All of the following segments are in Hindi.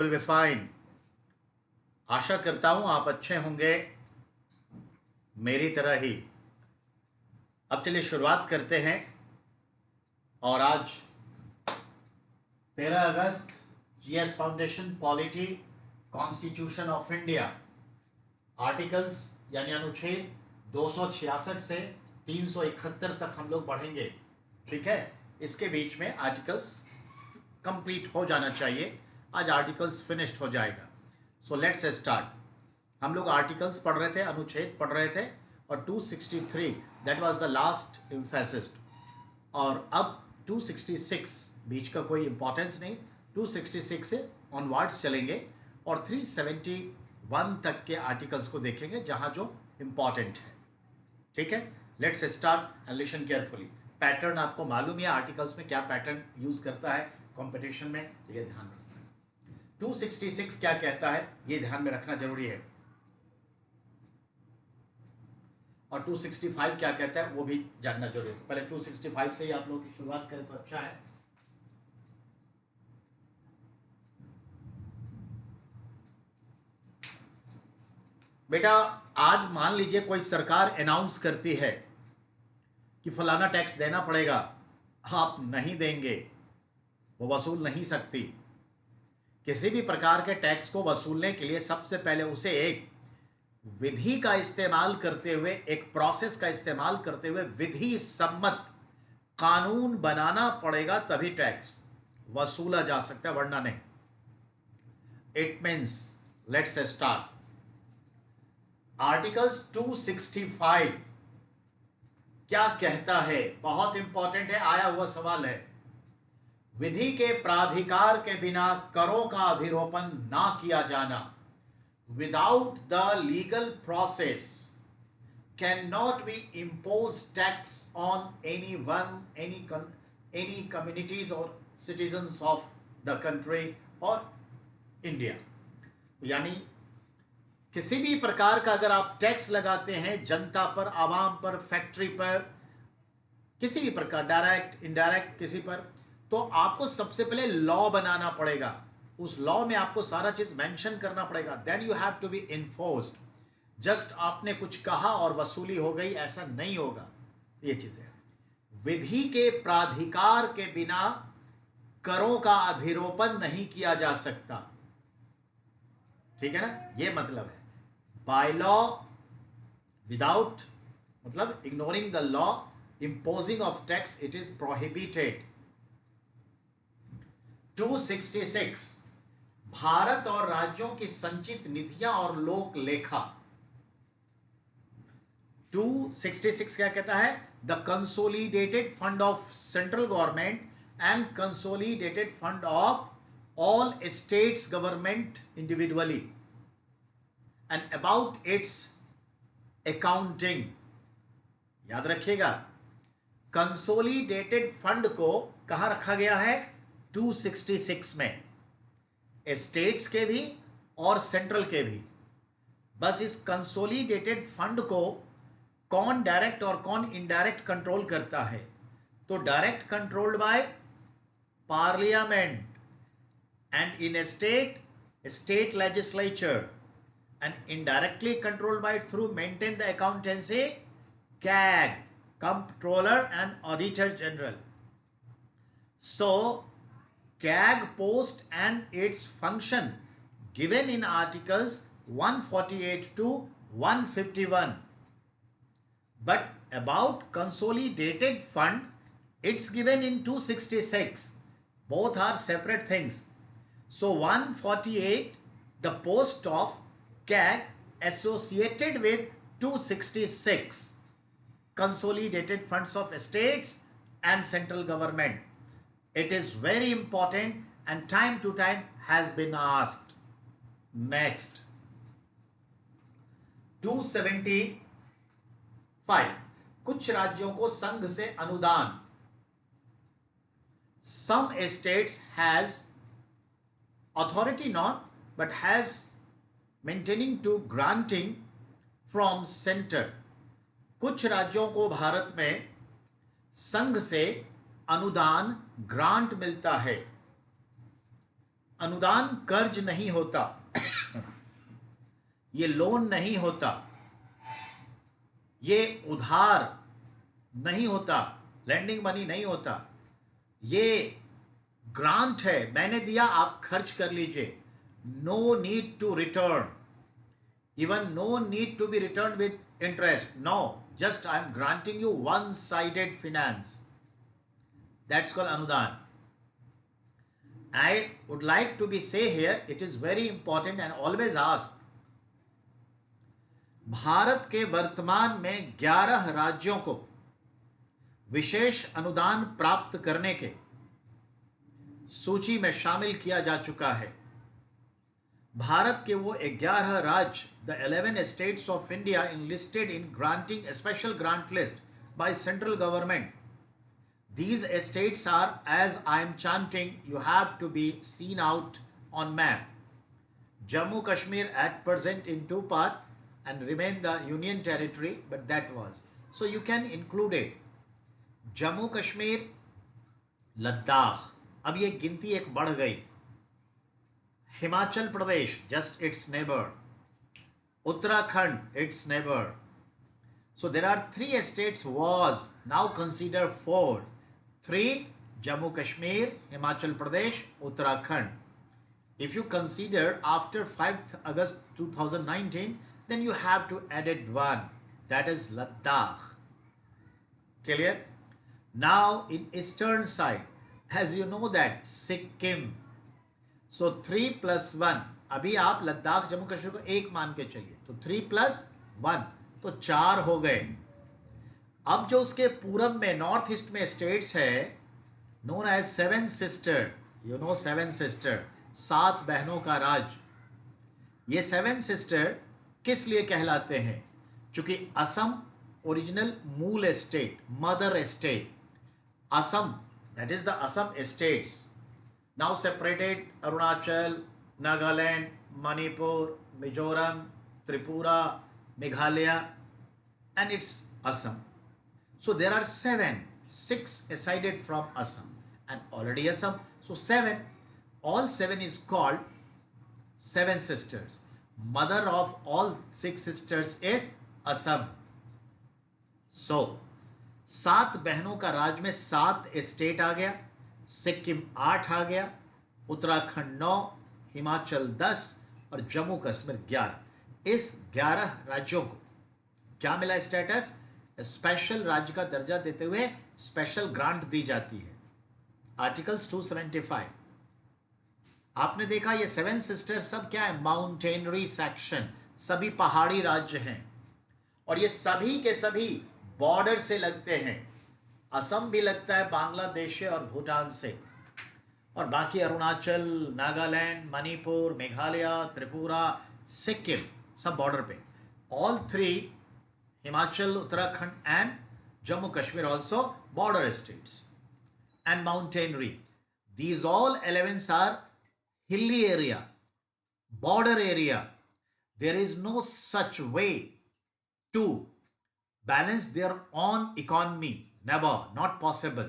Will be fine. आशा करता हूं आप अच्छे होंगे मेरी तरह ही। अब चलिए शुरुआत करते हैं। और आज 13 अगस्त, GS foundation polity, constitution of India, articles यानी अनुच्छेद 266 से 371 तक हम लोग बढ़ेंगे। ठीक है, इसके बीच में आर्टिकल्स कंप्लीट हो जाना चाहिए। आज आर्टिकल्स फिनिश्ड हो जाएगा। So let's start. हम लोग आर्टिकल्स पढ़ रहे थे, अनुच्छेद पढ़ रहे थे, और 263 that was the last emphasis. और अब 266 बीच का कोई इंपॉर्टेंस नहीं, 266 से ऑनवर्ड्स चलेंगे और 371 तक के आर्टिकल्स को देखेंगे जहां जो इंपॉर्टेंट है। ठीक है, let's start and listen carefully. Pattern आपको मालूम है आर्टिकल्स में क्या पैटर्न यूज करता है कंपटीशन में, ये ध्यान रखना है। 266 क्या कहता है ये ध्यान में रखना जरूरी है, और 265 क्या कहता है वो भी जानना जरूरी है। पहले 265 से ही आप लोगों की शुरुआत करें तो अच्छा है। बेटा, आज मान लीजिए कोई सरकार अनाउंस करती है कि फलाना टैक्स देना पड़ेगा, आप नहीं देंगे, वो वसूल नहीं सकती। किसी भी प्रकार के टैक्स को वसूलने के लिए सबसे पहले उसे एक विधि का इस्तेमाल करते हुए, एक प्रोसेस का इस्तेमाल करते हुए विधि सम्मत कानून बनाना पड़ेगा, तभी टैक्स वसूला जा सकता है, वरना नहीं। It means let's start. Articles 265 क्या कहता है, बहुत इंपॉर्टेंट है, आया हुआ सवाल है। विधि के प्राधिकार के बिना करों का अधिरोपण ना किया जाना। Without the legal process cannot be imposed tax on anyone, any communities or citizens of the country or India। यानी किसी भी प्रकार का अगर आप टैक्स लगाते हैं जनता पर, आवाम पर, फैक्ट्री पर, किसी भी प्रकार डायरेक्ट इनडायरेक्ट किसी पर, तो आपको सबसे पहले लॉ बनाना पड़ेगा। उस लॉ में आपको सारा चीज मेंशन करना पड़ेगा। Then you have to be enforced. Just आपने कुछ कहा और वसूली हो गई, ऐसा नहीं होगा। ये चीजें विधि के प्राधिकार के बिना करों का अधिरोपण नहीं किया जा सकता। ठीक है ना, ये मतलब है। बाय लॉ, विदाउट मतलब ignoring the law, imposing of tax, it is prohibited। 266 Bharat और राज्यों की संचित निधियां और लोक लेखा। 266 क्या कहता है, the consolidated fund of central government and consolidated fund of all states government individually and about it's accounting. याद रखिएगा, कंसोलिडेटेड फंड को कहां रखा गया है, 266 में, स्टेट्स के भी और सेंट्रल के भी। बस इस कंसोलिडेटेड फंड को कौन डायरेक्ट और कौन इनडायरेक्ट कंट्रोल करता है, तो direct controlled by parliament and in state legislature, and indirectly controlled by through maintain the accountancy CAG, Comptroller and Auditor General। So CAG post and its function given in articles 148 to 151, but about consolidated fund it's given in 266। both are separate things। so 148, the post of CAG associated with 266, consolidated funds of states and central government। it is very important and time to time has been asked। next 275 कुछ राज्यों को संघ से अनुदान। some states has authority not but has maintaining to granting from center। कुछ राज्यों को भारत में संघ से अनुदान ग्रांट मिलता है। अनुदान कर्ज नहीं होता, ये लोन नहीं होता, ये उधार नहीं होता, लैंडिंग मनी नहीं होता, ये ग्रांट है, मैंने दिया आप खर्च कर लीजिए. No need to return, even no need to be return with interest. No, just I am granting you one-sided finance. That's called anudan. I would like to be say here, it is very important and always ask. Bharat के वर्तमान में 11 राज्यों को विशेष अनुदान प्राप्त करने के सूची में शामिल किया जा चुका है. भारत के वो 11 राज्य, the 11 states of India enlisted in granting a special grant list by central government. These states are, as I am chanting, you have to be seen out on map. Jammu Kashmir at present in two part and remain the union territory, but that was. So you can include it. Jammu Kashmir, Ladakh. अब ये गिनती एक बढ़ गई. Himachal Pradesh, just its neighbor. Uttarakhand, its neighbor. So there are 3 states was now considered 4. 3, Jammu Kashmir, Himachal Pradesh, Uttarakhand. If you consider after 5th August 2019, then you have to add it 1. That is Ladakh. Clear? Now in eastern side, as you know that Sikkim. So 3 plus 1, अभी आप लद्दाख जम्मू कश्मीर को 1 मान के चलिए, तो 3 plus 1 तो 4 हो गए. अब जो उसके पूरब में नॉर्थ ईस्ट में स्टेट्स है, known as 7 sister. You know 7 sister, 7 बहनों का राज. ये 7 सिस्टर किस लिए कहलाते हैं? चूंकि असम ओरिजिनल मूल state, mother state Assam, that is the Assam states, now separated Arunachal, Nagaland, Manipur, Mizoram, Tripura, Meghalaya, and it's Assam. So there are 7, 6 aside from Assam, and already Assam. So 7, all 7 is called 7 sisters. Mother of all 6 sisters is Assam. So 7 बहनों का राज में 7 स्टेट आ गया. सिक्किम 8 आ गया, उत्तराखंड 9, हिमाचल 10 और जम्मू कश्मीर 11. इस 11 राज्यों को क्या मिला स्टेटस? स्पेशल राज्य का दर्जा देते हुए स्पेशल ग्रांट दी जाती है. आर्टिकल्स 275. आपने देखा ये 7 सिस्टर सब क्या है? माउंटेनरी सेक्शन, सभी पहाड़ी राज्य हैं और ये सभी के सभी बॉर्डर से लगते हैं. असम भी लगता है बांग्लादेश से और भूटान से, और बाकी अरुणाचल, नागालैंड, मणिपुर, मेघालय, त्रिपुरा, सिक्किम सब बॉर्डर पे. All 3, Himachal, Uttarakhand and Jammu Kashmir also border states and mountainous. These all 11 are hilly area, border area. There is no such way to balance their own economy. Never, not possible.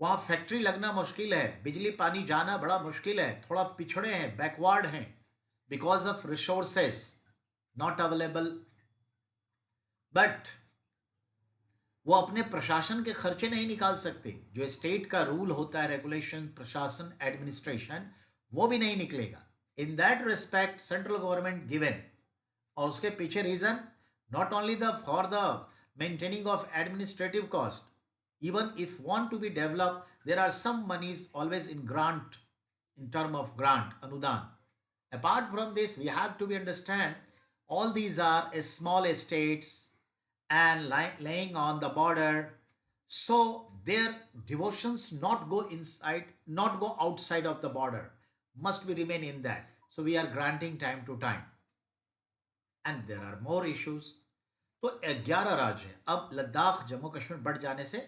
वहाँ फैक्ट्री लगना मुश्किल है, बिजली पानी जाना बड़ा मुश्किल है, थोड़ा पिछड़े हैं, बैकवर्ड हैं, because of resources not available. But वो अपने प्रशासन के खर्चे नहीं निकाल सकते. जो स्टेट का रूल होता है, रेगुलेशन, प्रशासन, एडमिनिस्ट्रेशन, वो भी नहीं निकलेगा. In that respect central government given, और उसके पीछे reason not only the for the maintaining of administrative cost. Even if want to be developed, there are some monies always in grant, in term of grant, anudan. Apart from this, we have to be understand all these are small estates and laying on the border. So their devotions not go inside, not go outside of the border, must be remain in that. So we are granting time to time. And there are more issues. तो 11 राज्य है. अब लद्दाख जम्मू कश्मीर बढ़ जाने से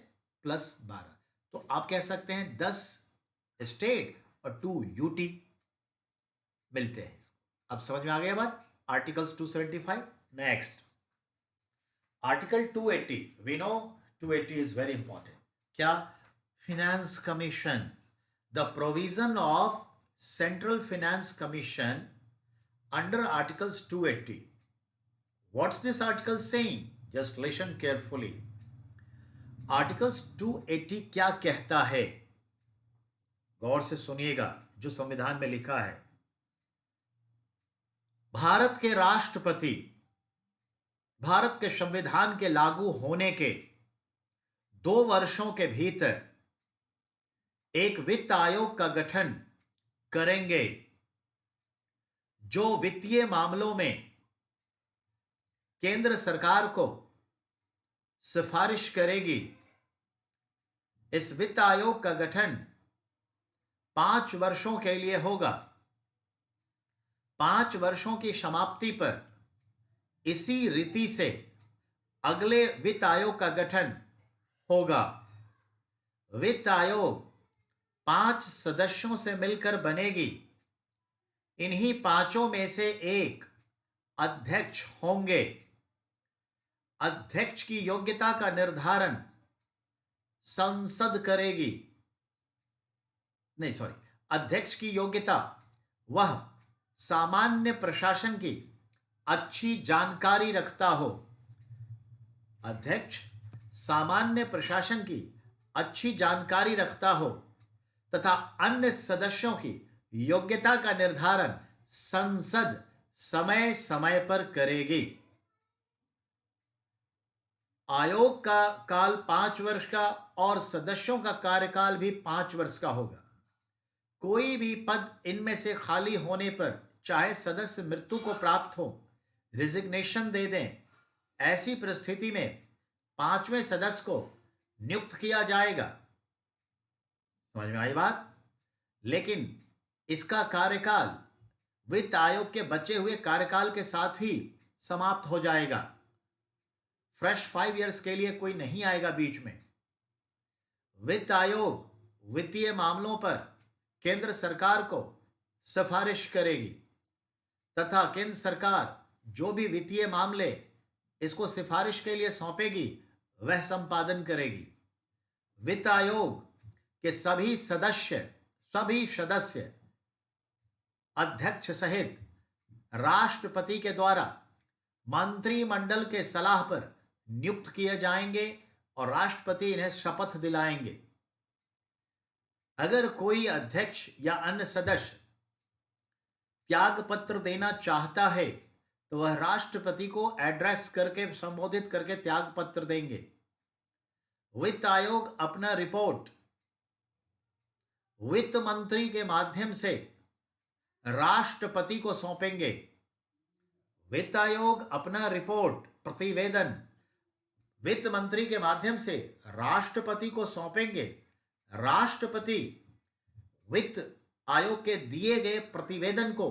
+12, तो आप कह सकते हैं 10 स्टेट और 2 यूटी मिलते हैं. अब समझ में आ गया बात. Articles 275. Next article 280. We know 280 is very important. क्या? Finance commission, the provision of Central Finance Commission under Articles 280. What's this article saying? Just listen carefully. Articles 280 क्या कहता है? गौर से सुनिएगा जो संविधान में लिखा है। भारत के राष्ट्रपति भारत के संविधान के लागू होने के 2 वर्षों के भीतर एक वित्त आयोग का गठन करेंगे जो वित्तीय मामलों में केंद्र सरकार को सिफारिश करेगी। इस वित्त आयोग का गठन 5 वर्षों के लिए होगा। 5 वर्षों की समाप्ति पर इसी रीति से अगले वित्त आयोग का गठन होगा। वित्त आयोग 5 सदस्यों से मिलकर बनेगी। इन्हीं 5 में से एक अध्यक्ष होंगे। अध्यक्ष की योग्यता का निर्धारण संसद करेगी। अध्यक्ष की योग्यता वह सामान्य प्रशासन की अच्छी जानकारी रखता हो। अध्यक्ष सामान्य प्रशासन की अच्छी जानकारी रखता हो तथा अन्य सदस्यों की योग्यता का निर्धारण संसद समय समय पर करेगी। आयोग का काल 5 वर्ष का और सदस्यों का कार्यकाल भी 5 वर्ष का होगा। कोई भी पद इनमें से खाली होने पर चाहे सदस्य मृत्यु को प्राप्त हो, रिजिग्नेशन दे दें, ऐसी परिस्थिति में 5वें सदस्य को नियुक्त किया जाएगा। समझ में आई बात? लेकिन इसका कार्यकाल वित्त आयोग के बचे हुए कार्यकाल के साथ ही समाप्त हो जाएगा। फ्रेश 5 इयर्स के लिए कोई नहीं आएगा बीच में। वित्त आयोग वित्तीय मामलों पर केंद्र सरकार को सिफारिश करेगी तथा केंद्र सरकार जो भी वित्तीय मामले इसको सिफारिश के लिए सौंपेगी वह संपादन करेगी। वित्त आयोग के सभी सदस्य अध्यक्ष सहित राष्ट्रपति के द्वारा मंत्रिमंडल के सलाह पर नियुक्त किए जाएंगे और राष्ट्रपति इन्हें शपथ दिलाएंगे। अगर कोई अध्यक्ष या अन्य सदस्य त्याग पत्र देना चाहता है तो वह राष्ट्रपति को एड्रेस करके संबोधित करके त्याग पत्र देंगे। वित्त आयोग अपना रिपोर्ट वित्त मंत्री के माध्यम से राष्ट्रपति को सौंपेंगे। वित्त आयोग अपना रिपोर्ट प्रतिवेदन वित्त मंत्री के माध्यम से राष्ट्रपति को सौंपेंगे। राष्ट्रपति वित्त आयोग के दिए गए प्रतिवेदन को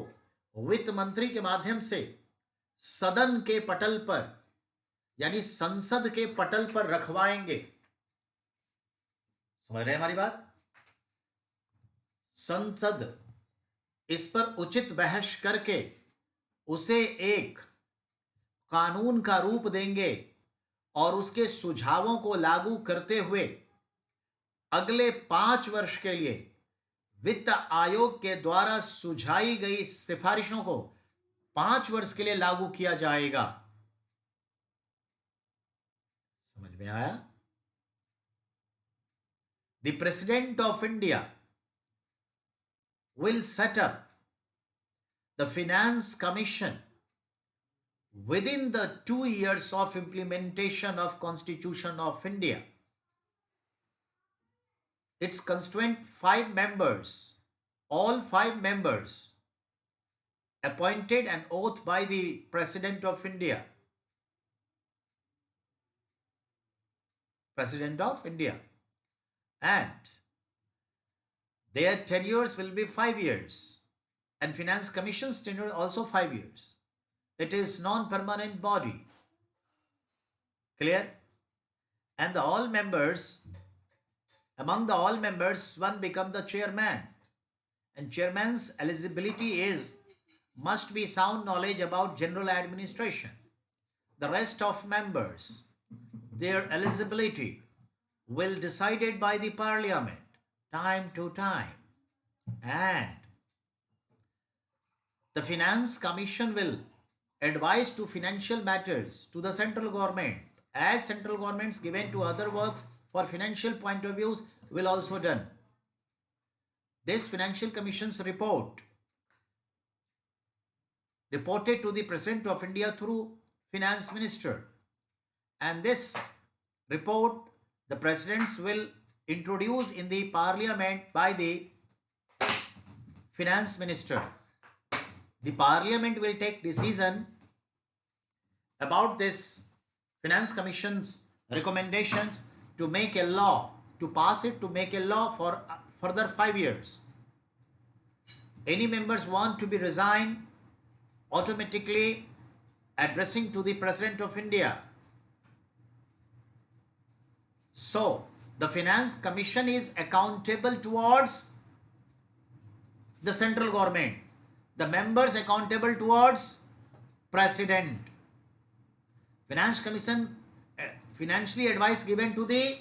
वित्त मंत्री के माध्यम से सदन के पटल पर यानी संसद के पटल पर रखवाएंगे। समझ रहे हैं हमारी बात? संसद इस पर उचित बहस करके उसे एक कानून का रूप देंगे और उसके सुझावों को लागू करते हुए अगले 5 वर्ष के लिए वित्त आयोग के द्वारा सुझाई गई सिफारिशों को 5 वर्ष के लिए लागू किया जाएगा। समझ में आया? The President of India will set up the Finance Commission within the 2 years of implementation of Constitution of India. Its constituent 5 members, all 5 members appointed an oath by the President of India. President of India. And their tenures will be 5 years. And Finance Commission's tenure also 5 years. It is non-permanent body. Clear? And among the all members, one become the chairman. And chairman's eligibility must be sound knowledge about general administration. The rest of members, their eligibility will decided by the parliament time to time. And The Finance Commission will advise to financial matters to the central government, as central governments given to other works for financial point of views will also done. This Financial Commission's report reported to the President of India through Finance Minister, and this report the Presidents will introduce in the Parliament by the Finance Minister. The Parliament will take decision about this Finance Commission's recommendations to make a law, to pass it, to make a law for further 5 years. Any members want to be resigned, automatically addressing to the President of India. So, the Finance Commission is accountable towards the central government. The members accountable towards President. Finance Commission financially advice given to the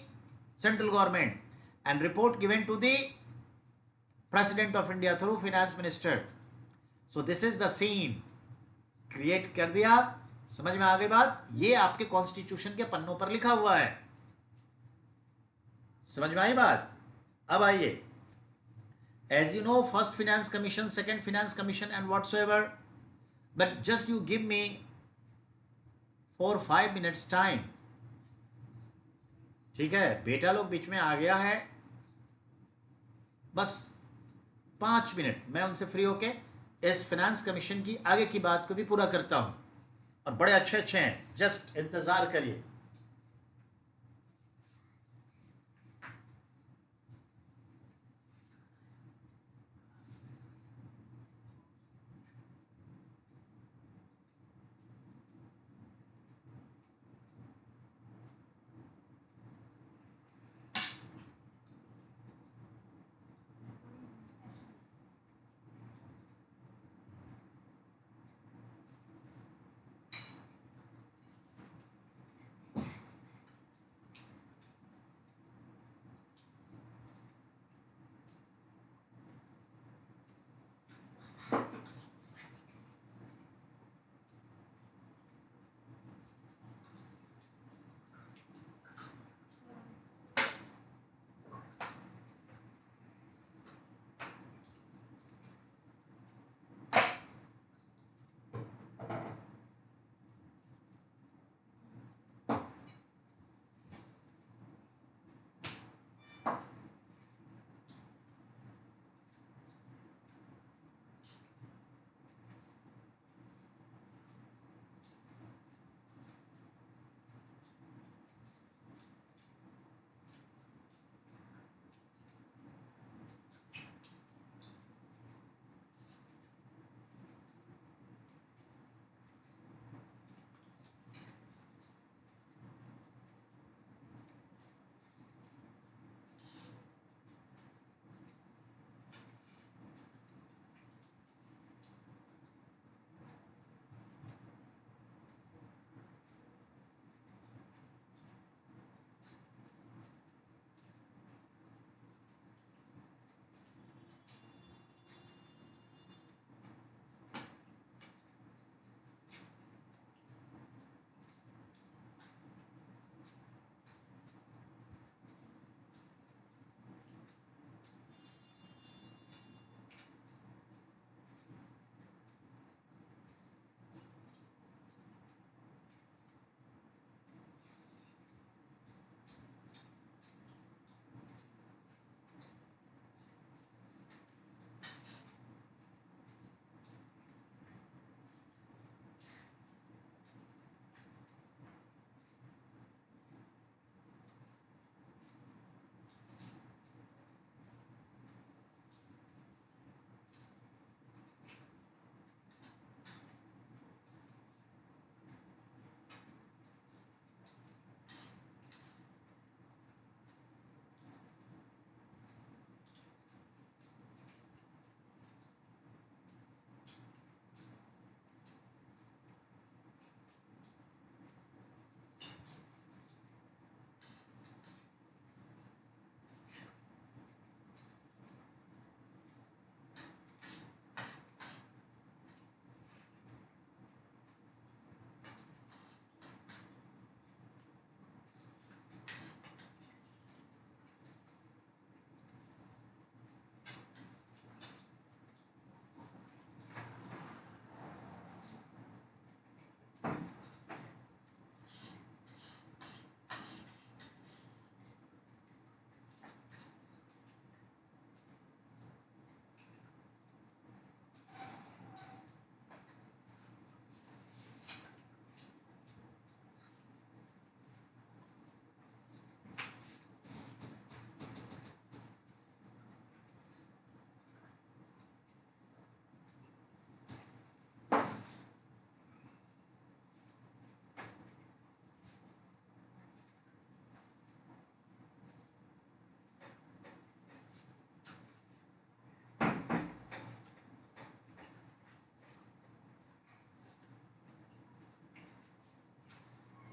central government and report given to the President of India through Finance Minister. So this is the scene. Create कर दिया, समझ में आ गई बात? ये आपके कॉन्स्टिट्यूशन के पन्नों पर लिखा हुआ है, समझ में आई बात? अब आइए, as you know, first Finance Commission, second Finance Commission and whatsoever, but just you give me 4-5 minutes time. ठीक है, बेटा लोग बीच में आ गया है, बस 5 मिनट मैं उनसे फ्री होके इस फाइनेंस कमीशन की आगे की बात को भी पूरा करता हूं, और बड़े अच्छे अच्छे हैं, जस्ट इंतजार करिए.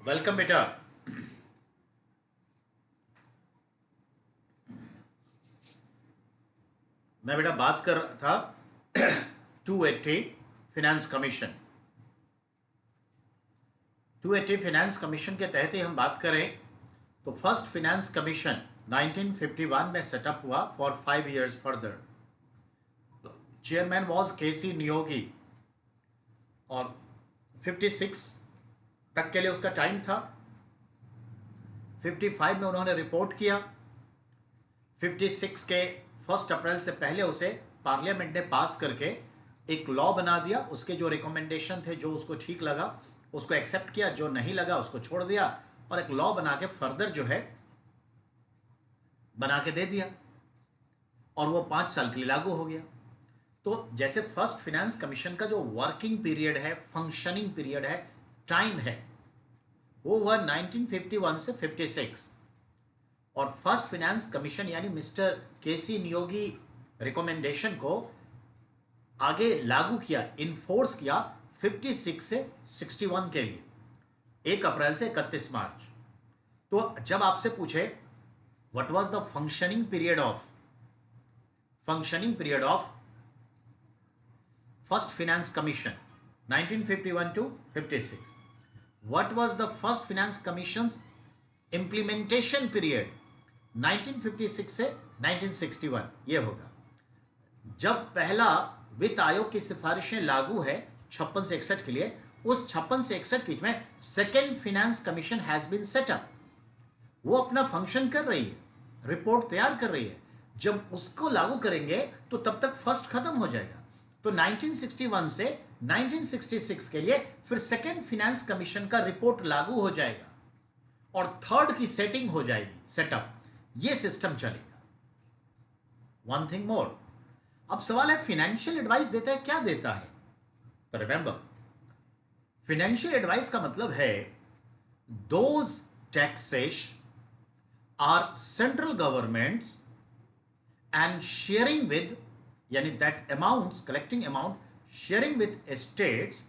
वेलकम बेटा। मैं बेटा बात कर रहा था 280 फाइनेंस कमीशन। 280 फाइनेंस कमीशन के तहत ही हम बात करें तो फर्स्ट फाइनेंस कमीशन 1951 में सेटअप हुआ for 5 years further. Chairman was KC Neogy और 56 तक के लिए उसका टाइम था। 55 में उन्होंने रिपोर्ट किया। 56 के 1 अप्रैल से पहले उसे पार्लियामेंट ने पास करके एक लॉ बना दिया। उसके जो रिकमेंडेशन थे, जो उसको ठीक लगा उसको एक्सेप्ट किया, जो नहीं लगा उसको छोड़ दिया और एक लॉ बना के फर्दर जो है बना के दे दिया और वो 5 साल के लिए लागू हो गया। तो जैसे फर्स्ट फाइनेंस कमीशन का जो वर्किंग पीरियड है, फंक्शनिंग पीरियड है, टाइम है, वो हुआ 1951 से 56 और फर्स्ट फाइनेंस कमीशन यानी मिस्टर केसी नियोगी रिकमेंडेशन को आगे लागू किया, इन्फोर्स किया 56 से 61 के लिए, 1 अप्रैल से 31 मार्च। तो जब आपसे पूछे what was the functioning period of first finance commission 1951 to 56, what was the first finance commission's implementation period 1956 से 1961, ये होगा जब पहला वित्त आयोग की सिफारिशें लागू है 56 से 61 के लिए। उस 56 से 61 के बीच में second finance commission has been set up. वो अपना फंक्शन कर रही है, रिपोर्ट तैयार कर रही है। जब उसको लागू करेंगे तो तब तक फर्स्ट खत्म हो जाएगा। तो 1961 से 1966 के लिए फिर सेकेंड फाइनेंस कमीशन का रिपोर्ट लागू हो जाएगा और थर्ड की सेटिंग हो जाएगी, सेटअप, ये सिस्टम चलेगा। वन थिंग मोर, अब सवाल है फाइनेंशियल एडवाइस देता है, क्या देता है? तो रिमेंबर, फाइनेंशियल एडवाइस का मतलब है those taxes are central governments and sharing with, yani that amounts, collecting amount, sharing with states,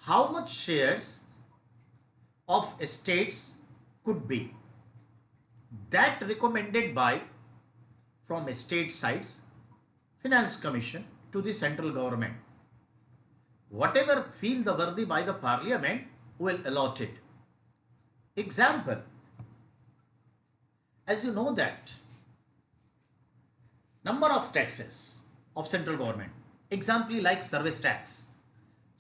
how much shares of states could be, that recommended by from state sides finance commission to the central government. Whatever feel the worthy by the parliament will allot it. Example, as you know that number of taxes of central government, example like service tax.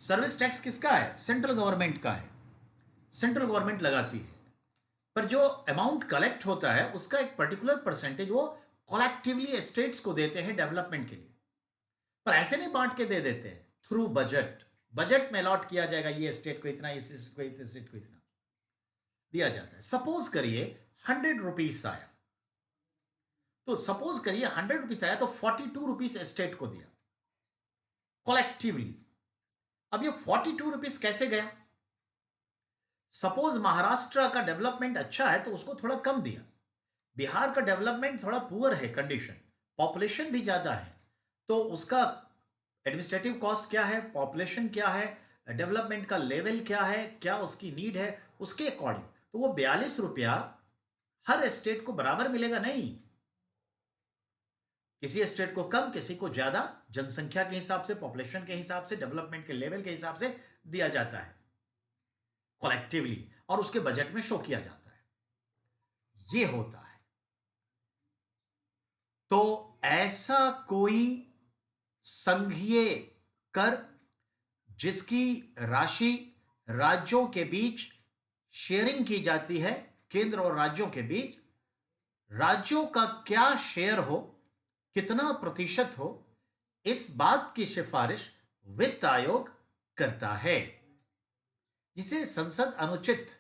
Service tax किसका है? सेंट्रल गवर्नमेंट का है, सेंट्रल गवर्नमेंट लगाती है। पर जो अमाउंट कलेक्ट होता है उसका एक पर्टिकुलर परसेंटेज वो कलेक्टिवली स्टेट्स को देते हैं डेवलपमेंट के लिए। पर ऐसे नहीं बांट के दे देते हैं, थ्रू बजट में अलॉट किया जाएगा, ये स्टेट को इतना, इस स्टेट को इतना, इस स्टेट को इतना दिया जाता है। सपोज करिए 100 रुपीज आया, तो सपोज करिए 100 रुपीज आया तो 42 रुपीज स्टेट को दिया कलेक्टिवली। अब ये 42 रुपीज कैसे गया? सपोज महाराष्ट्र का डेवलपमेंट अच्छा है तो उसको थोड़ा कम दिया, बिहार का डेवलपमेंट थोड़ा पुअर है कंडीशन, पॉपुलेशन भी ज्यादा है, तो उसका एडमिनिस्ट्रेटिव कॉस्ट क्या है, पॉपुलेशन क्या है, डेवलपमेंट का लेवल क्या है, क्या उसकी नीड है, उसके अकॉर्डिंग तो वो 42 रुपया हर स्टेट को बराबर मिलेगा नहीं। किसी स्टेट को कम, किसी को ज्यादा, जनसंख्या के हिसाब से, पॉपुलेशन के हिसाब से, डेवलपमेंट के लेवल के हिसाब से दिया जाता है कलेक्टिवली और उसके बजट में शो किया जाता है। ये होता है। तो ऐसा कोई संघीय कर जिसकी राशि राज्यों के बीच शेयरिंग की जाती है, केंद्र और राज्यों के बीच, राज्यों का क्या शेयर हो, कितना प्रतिशत हो, इस बात की सिफारिश वित्त आयोग करता है, जिसे संसद अनुचित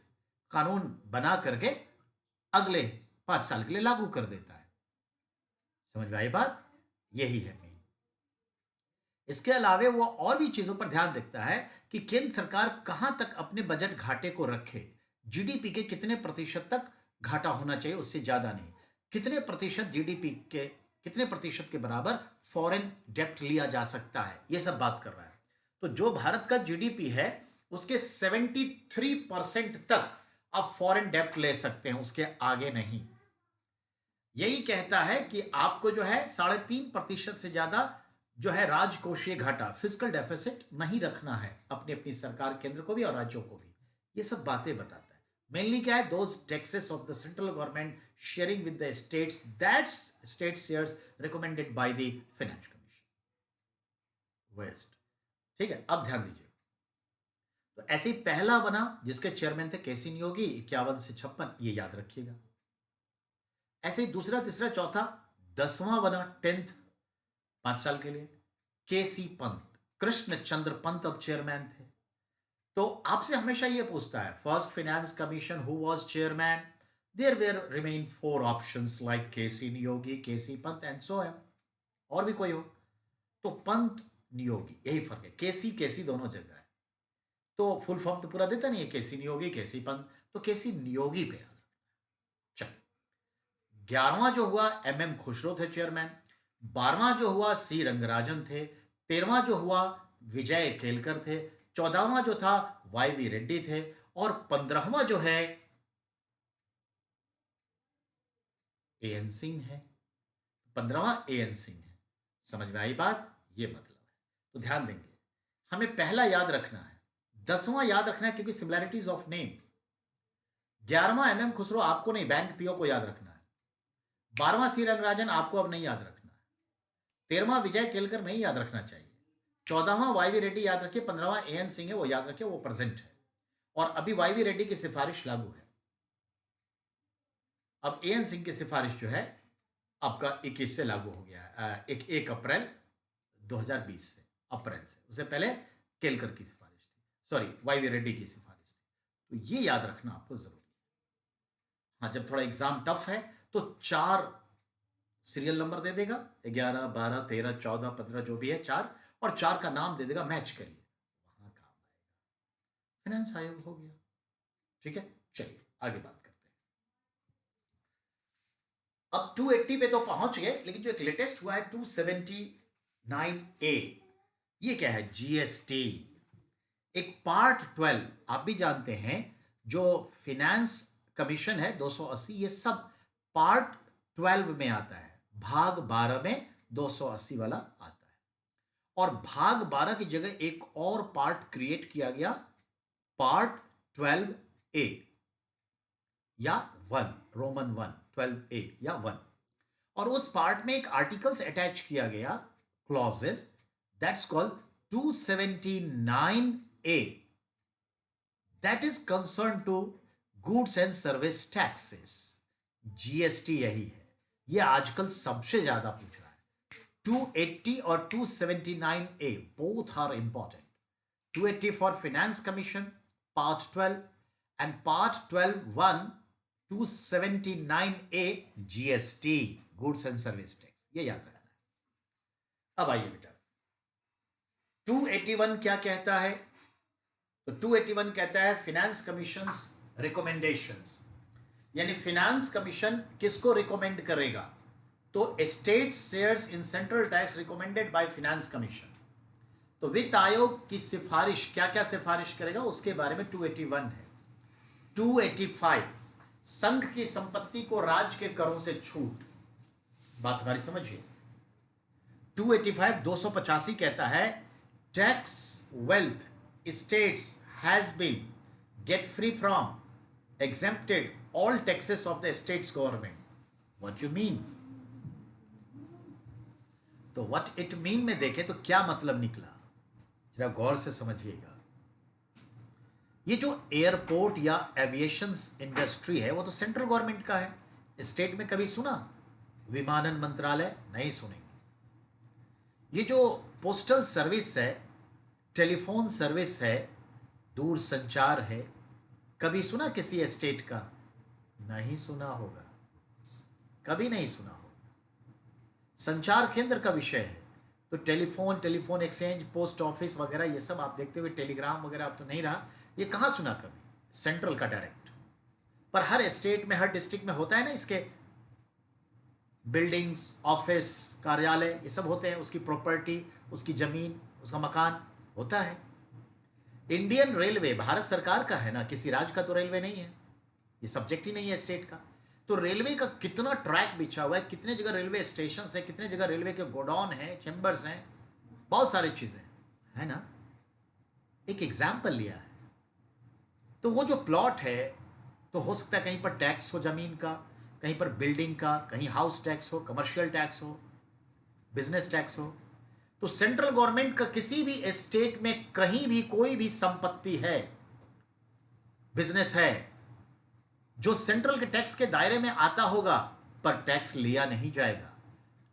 कानून बना करके अगले 5 साल के लिए लागू कर देता है। समझ में आई बात? यही है। इसके अलावा वो और भी चीजों पर ध्यान देता है कि केंद्र सरकार कहां तक अपने बजट घाटे को रखे, जीडीपी के कितने प्रतिशत तक घाटा होना चाहिए, उससे ज्यादा नहीं, कितने प्रतिशत जीडीपी के, कितने प्रतिशत के बराबर फॉरेन डेप्ट लिया जा सकता है, ये सब बात कर रहा है। तो जो भारत का जीडीपी है उसके 73% तक आप फॉरेन डेब्ट ले सकते हैं, उसके आगे नहीं। यही कहता है कि आपको जो है 3.5% से ज्यादा जो है राजकोषीय घाटा, फिजिकल डेफिसिट नहीं रखना है अपनी अपनी सरकार, केंद्र को भी और राज्यों को भी। ये सब बातें बताता है। मेनली क्या है, those taxes of the central government sharing with the states, that's state shares recommended by the finance commission west. ठीक है, अब ध्यान दीजिए। तो ऐसे ही पहला बना जिसके चेयरमैन थे केसी नियोगी 51 से 56, ये याद रखिएगा। ऐसे ही दूसरा, तीसरा, चौथा, 10वां बना 10th 5 साल के लिए केसी पंत, कृष्ण चंद्र पंत अब चेयरमैन थे। तो आपसे हमेशा ये पूछता है first finance commission who was chairman, there were remain 4 options like KC Neogy, KC Pant and so है, और भी कोई हो तो पंत नियोगी, यही फर्क है। केसी केसी दोनों जगह है, तो फुल फॉर्म तो पूरा देता नहीं है, केसी नियोगी, केसी पंत, तो केसी नियोगी पे याद रखना। चल, 11वां जो हुआ एमएम खुसरो थे चेयरमैन, 12वां जो हुआ सी रंगराजन थे, 13वां जो हुआ विजय केलकर थे, 14वां जो था वाईवी रेड्डी थे, और 15वां जो है एएन सिंह है। 15वां एएन सिंह है। समझ में आई बात? ये मतलब है। तो ध्यान देंगे, हमें पहला याद रखना है, 10वां याद रखना है क्योंकि सिमिलैरिटीज ऑफ नेम। 11वां एमएम खुसरो आपको नहीं, बैंक पीओ को याद रखना है। 12वां सी रंगराजन आपको अब नहीं याद रखना है। 13वां विजय केलकर नहीं याद रखना चाहिए। 14वां वाईवी रेड्डी याद रखिए। 15वां एएन सिंह है, वो याद रखिए, वो प्रेजेंट है और अभी वाईवी रेड्डी की सिफारिश लागू है। अब एएन सिंह की सिफारिश जो है आपका 21 से लागू हो गया है, 1 अप्रैल 2020 से, अप्रैल से। उससे पहले केलकर की सिफारिश थी, सॉरी वाईवी रेड्डी की सिफारिश थी। तो ये याद रखना आपको जरूरी है। हाँ, जब थोड़ा एग्जाम टफ है तो 4 सीरियल नंबर दे देगा, 11, 12, 13, 14, 15 जो भी है 4, और 4 का नाम दे देगा, मैच करिए, वहां काम आएगा। फाइनेंस आयोग हो गया। ठीक है, चलिए आगे बात करते हैं। अब 280 पे तो पहुंच गए, लेकिन जो एक लेटेस्ट हुआ है 279A, ये क्या है? जीएसटी। एक पार्ट 12, आप भी जानते हैं जो फाइनेंस कमीशन है 280, ये सब पार्ट 12 में आता है, भाग 12 में 280 वाला आता है। और भाग 12 की जगह एक और पार्ट क्रिएट किया गया, पार्ट 12A या 1, रोमन 1, 12A या 1। और उस पार्ट में एक आर्टिकल्स अटैच किया गया, clauses, that's called 279A, that is concern to goods and service taxes. GST यही है, ये आजकल सबसे ज्यादा पूछ रहा है। 280 और 279A both are important. 280 for finance commission part 12 and part 12(1) 279A GST, goods and service tax, ये याद रखना है। अब आइए बेटा, 281 क्या कहता है? तो 281 कहता है फाइनेंस कमीशंस रिकमेंडेशंस, यानी फाइनेंस कमीशन किसको रिकमेंड करेगा? तो state shares in central tax recommended by finance commission. तो वित्त आयोग की सिफारिश क्या क्या सिफारिश करेगा उसके बारे में 281 है। 285, संघ की संपत्ति को राज्य के करों से छूट। बात हमारी समझिए। 285 285 कहता है tax wealth states has been get free from exempted all taxes of the state's government. What you mean? तो what it mean में देखें तो क्या मतलब निकला, जरा गौर से समझिएगा। ये जो एयरपोर्ट या एविएशन इंडस्ट्री है वो तो सेंट्रल गवर्नमेंट का है, स्टेट में कभी सुना? विमानन मंत्रालय नहीं सुनेंगे। ये जो पोस्टल सर्विस है, टेलीफोन सर्विस है, दूर संचार है, कभी सुना किसी स्टेट का? नहीं सुना होगा, कभी नहीं सुना होगा। संचार केंद्र का विषय है तो telephone, telephone exchange, post office वगैरह ये सब आप देखते हुए, टेलीग्राम वगैरह अब तो नहीं रहा, ये कहाँ सुना कभी? सेंट्रल का डायरेक्ट। पर हर स्टेट में, हर डिस्ट्रिक्ट में होता है ना, इसके बिल्डिंग्स, ऑफिस, कार्यालय, ये सब होते हैं, उसकी प्रॉपर्टी, उसकी जमीन, उसका मकान होता है। इंडियन रेलवे भारत सरकार का है ना, किसी राज्य का तो रेलवे नहीं है, ये सब्जेक्ट ही नहीं है स्टेट का। तो रेलवे का कितना ट्रैक बिछा हुआ है, कितने जगह रेलवे स्टेशन है, कितने जगह रेलवे के गोडाउन है, चेंबर्स हैं, बहुत सारी चीजें है ना। एक एग्जाम्पल लिया है। तो वो जो प्लॉट है, तो हो सकता है कहीं पर टैक्स हो जमीन का, कहीं पर बिल्डिंग का, कहीं हाउस टैक्स हो, कमर्शियल टैक्स हो, बिजनेस टैक्स हो। तो सेंट्रल गवर्नमेंट का किसी भी स्टेट में कहीं भी कोई भी संपत्ति है, बिजनेस है, जो सेंट्रल के टैक्स के दायरे में आता होगा, पर टैक्स लिया नहीं जाएगा।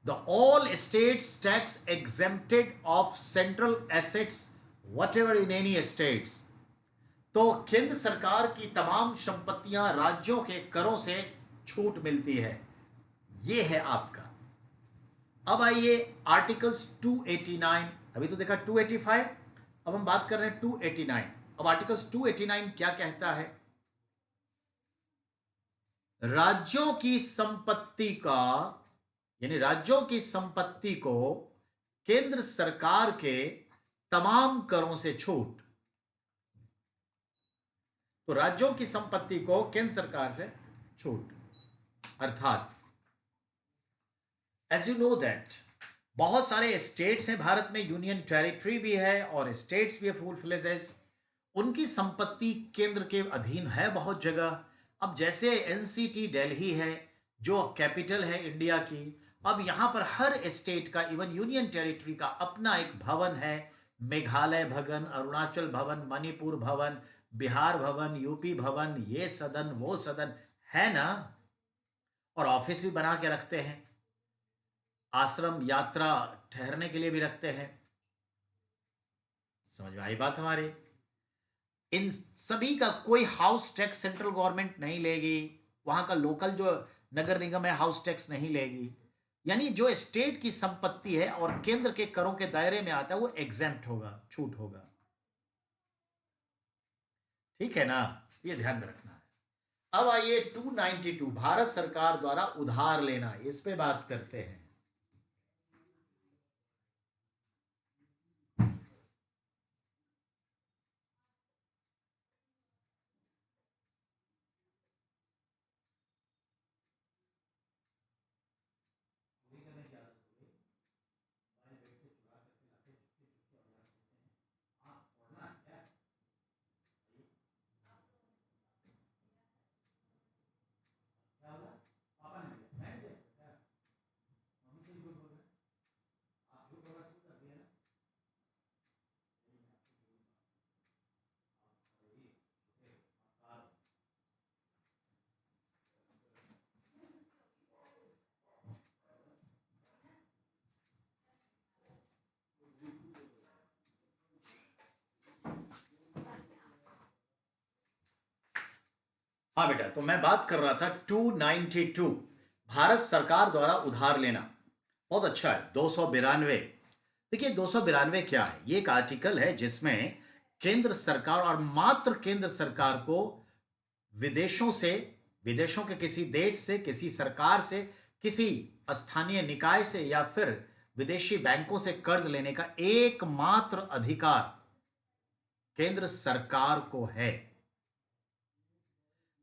The all states tax exempted of central assets what ever in any states. तो केंद्र सरकार की तमाम संपत्तियां राज्यों के करों से छूट मिलती है। यह है आपका। अब आइए आर्टिकल्स 289, अभी तो देखा 285, अब हम बात कर रहे हैं 289। अब आर्टिकल्स 289 क्या कहता है? राज्यों की संपत्ति का, यानी राज्यों की संपत्ति को केंद्र सरकार के तमाम करों से छूट। तो राज्यों की संपत्ति को केंद्र सरकार से छूट, अर्थात एज यू नो दैट बहुत सारे स्टेट्स हैं भारत में, यूनियन टेरिटरी भी है और स्टेट्स भी है फुल फ्लेजेस। उनकी संपत्ति केंद्र के अधीन है बहुत जगह। अब जैसे एनसीटी दिल्ली है जो कैपिटल है इंडिया की, अब यहां पर हर स्टेट का, इवन यूनियन टेरिटरी का अपना एक भवन है। मेघालय भवन, अरुणाचल भवन, मणिपुर भवन, बिहार भवन, यूपी भवन, ये सदन वो सदन है ना। और ऑफिस भी बना के रखते हैं, आश्रम यात्रा ठहरने के लिए भी रखते हैं। समझ में आई बात हमारी? इन सभी का कोई हाउस टैक्स सेंट्रल गवर्नमेंट नहीं लेगी, वहां का लोकल जो नगर निगम है हाउस टैक्स नहीं लेगी। यानी जो स्टेट की संपत्ति है और केंद्र के करों के दायरे में आता है वो एग्जेम्प्ट होगा, छूट होगा। ठीक है ना, ये ध्यान में रखना है। अब आइए 292, भारत सरकार द्वारा उधार लेना, इस पे बात करते हैं। हाँ बेटा, तो मैं बात कर रहा था 292, भारत सरकार द्वारा उधार लेना। बहुत अच्छा है। 292, देखिए 292 क्या है? ये एक आर्टिकल है जिसमें केंद्र सरकार और मात्र केंद्र सरकार को विदेशों से, विदेशों के किसी देश से, किसी सरकार से, किसी स्थानीय निकाय से या फिर विदेशी बैंकों से कर्ज लेने का एकमात्र अधिकार केंद्र सरकार को है।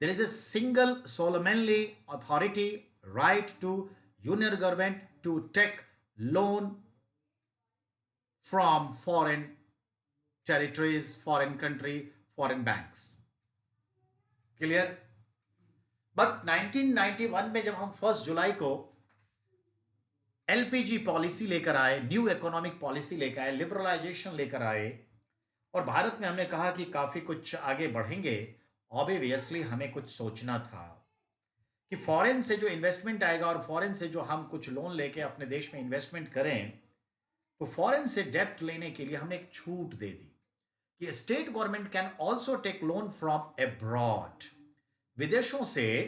There is a single solemnly authority right to union government to take loan from foreign territories, foreign country, foreign banks. Clear? But 1991 में जब हम 1 जुलाई को एलपीजी पॉलिसी लेकर आए, न्यू इकोनॉमिक पॉलिसी लेकर आए, लिबरलाइजेशन लेकर आए, और भारत में हमने कहा कि काफी कुछ आगे बढ़ेंगे, ऑब्वियसली हमें कुछ सोचना था कि फॉरेन से जो इन्वेस्टमेंट आएगा और फॉरेन से जो हम कुछ लोन लेके अपने देश में इन्वेस्टमेंट करें, तो फॉरेन से डेप्ट लेने के लिए हमने एक छूट दे दी कि state government can also take loan from abroad. विदेशों से,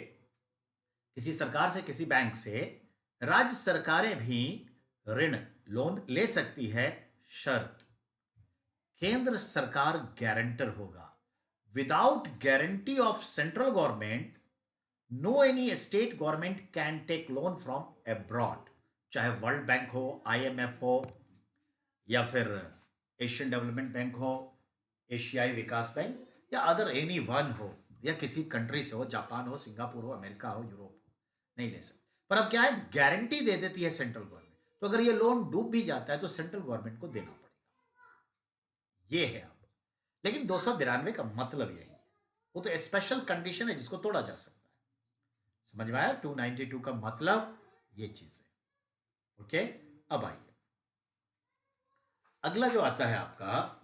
किसी सरकार से, किसी बैंक से राज्य सरकारें भी ऋण, लोन ले सकती है, शर्त केंद्र सरकार गारंटर होगा। Without guarantee of central government, no any state government can take loan from abroad, चाहे वर्ल्ड बैंक हो, आईएमएफ हो, या फिर एशियन डेवलपमेंट बैंक हो, एशियाई विकास बैंक या अदर एनी वन हो, या किसी कंट्री से हो, जापान हो, सिंगापुर हो, अमेरिका हो, यूरोप हो, नहीं ले सकते। पर अब क्या है, गारंटी दे देती है सेंट्रल गवर्नमेंट, तो अगर ये लोन डूब भी जाता है तो सेंट्रल गवर्नमेंट को देना पड़ेगा। ये है अब। लेकिन 292 का मतलब यही है, वो तो स्पेशल कंडीशन है जिसको तोड़ा जा सकता है। समझ में आया? 292 का मतलब ये चीज है। ओके, अब आइए अगला जो आता है आपका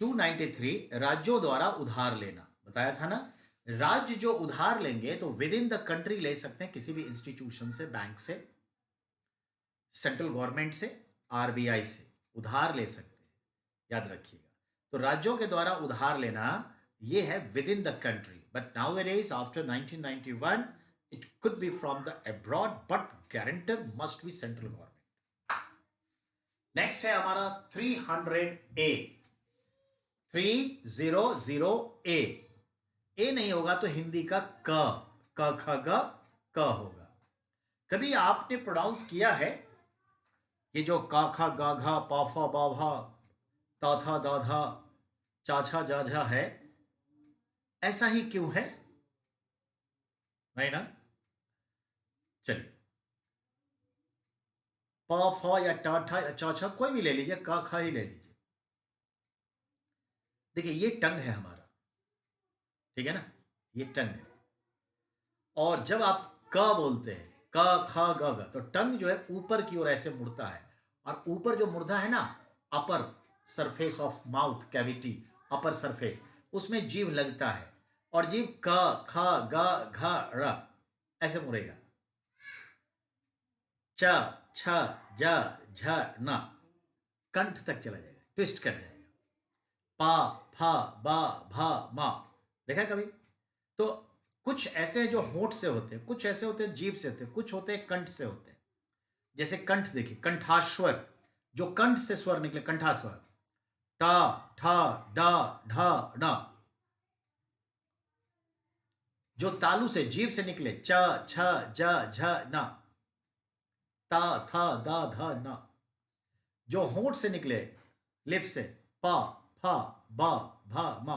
293, राज्यों द्वारा उधार लेना। बताया था ना, राज्य जो उधार लेंगे तो विद इन द कंट्री ले सकते हैं, किसी भी इंस्टीट्यूशन से, बैंक से, सेंट्रल गवर्नमेंट से, आरबीआई से उधार ले सकते हैं। याद रखिएगा, तो राज्यों के द्वारा उधार लेना ये है with in the country, but now it is after 1991 it could be from the abroad, but guarantor must be central government. Next है हमारा 300A, 300A। ए नहीं होगा तो हिंदी का क ख ग क होगा। कभी आपने प्रोनाउंस किया है ये जो का खा गा घा पा फा बा भा ता था दा धा चा छा जा झा है, ऐसा ही क्यों है? नहीं ना? चलिए, पा फा या टा ठा या चा छा कोई भी ले लीजिए, का खा ही ले लीजिए। देखिए ये टंग है हमारा, ठीक है ना, ये टंग है। और जब आप क बोलते हैं क ख ग घ, तो टंग जो है ऊपर की ओर ऐसे मुड़ता है, और ऊपर जो मुर्दा है ना, upper surface of mouth cavity, upper surface, उसमें जीभ लगता है, और जीभ क ख ग घ र ऐसे मुड़ेगा। च छ ज झ न कंठ तक चला जाएगा, ट्विस्ट कर जाएगा। पा फा बा भा मा, देखा कभी? तो कुछ ऐसे जो होंठ से होते हैं, कुछ ऐसे होते हैं जीभ से होते हैं, कुछ होते हैं कंठ से होते हैं। जैसे कंठ देखिए, कंठाश्वर, जो कंठ से स्वर निकले, कंठास्वर, टा ठा डा ढा ड। जो तालु से, जीभ से निकले, च छ ज झ न, ता था दा धा न। जो होंठ से निकले, लिप से, पा फा बा भा मा,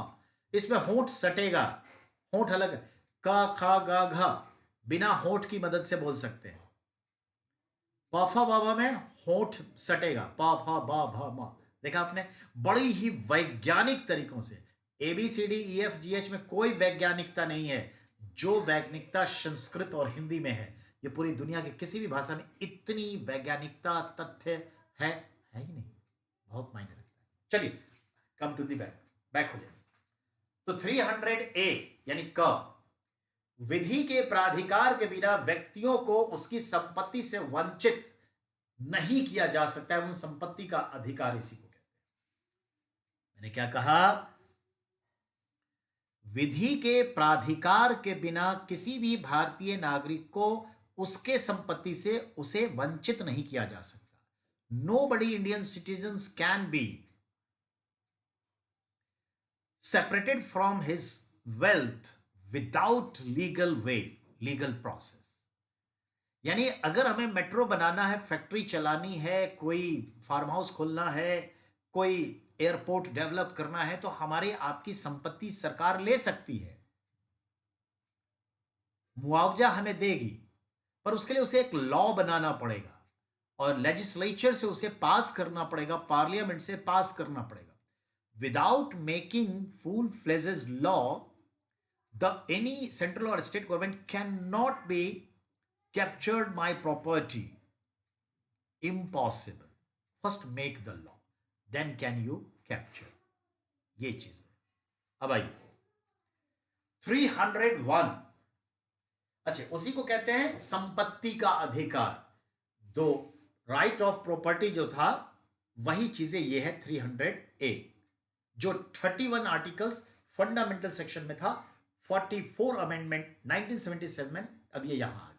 इसमें होंठ सटेगा, होंठ अलग, का खा गा घा बिना होंठ की मदद से बोल सकते हैं। पाफा बाबा में होंठ सटेगा, पा फा बा भा मा। देखा आपने, बड़ी ही वैज्ञानिक तरीकों से। ABCDEFGH में कोई वैज्ञानिकता नहीं है, जो वैज्ञानिकता संस्कृत और हिंदी में है, ये पूरी दुनिया की किसी भी भाषा में इतनी वैज्ञानिकता तथ्य है ही नहीं। बहुत मायने रखता है। चलिए, कम टू दी बैक हो जाए। तो 300A यानी क, विधि के प्राधिकार के बिना व्यक्तियों को उसकी संपत्ति से वंचित नहीं किया जा सकता है, उन संपत्ति का अधिकार इसी को कहते हैं। मैंने क्या कहा? विधि के प्राधिकार के बिना किसी भी भारतीय नागरिक को उसके संपत्ति से उसे वंचित नहीं किया जा सकता। Nobody Indian citizens can be separated from his wealth without legal way, legal process। यानी अगर हमें मेट्रो बनाना है, फैक्ट्री चलानी है, कोई फार्म हाउस खोलना है, कोई एयरपोर्ट डेवलप करना है, तो हमारी आपकी संपत्ति सरकार ले सकती है, मुआवजा हमें देगी, पर उसके लिए उसे एक लॉ बनाना पड़ेगा, और लेजिस्लेचर से उसे पास करना पड़ेगा, पार्लियामेंट से पास करना पड़ेगा। Without making full fledged law, the any central और state government can not be captured my property, impossible. First make the law, then can you capture, ये चीज है। अब आइए 301, अच्छा उसी को कहते हैं संपत्ति का अधिकार। दो राइट ऑफ प्रॉपर्टी जो था, वही चीजें ये है 300A, जो 31 आर्टिकल्स फंडामेंटल सेक्शन में था, 44 अमेंडमेंट 1977 में, अब ये यहां आ गया।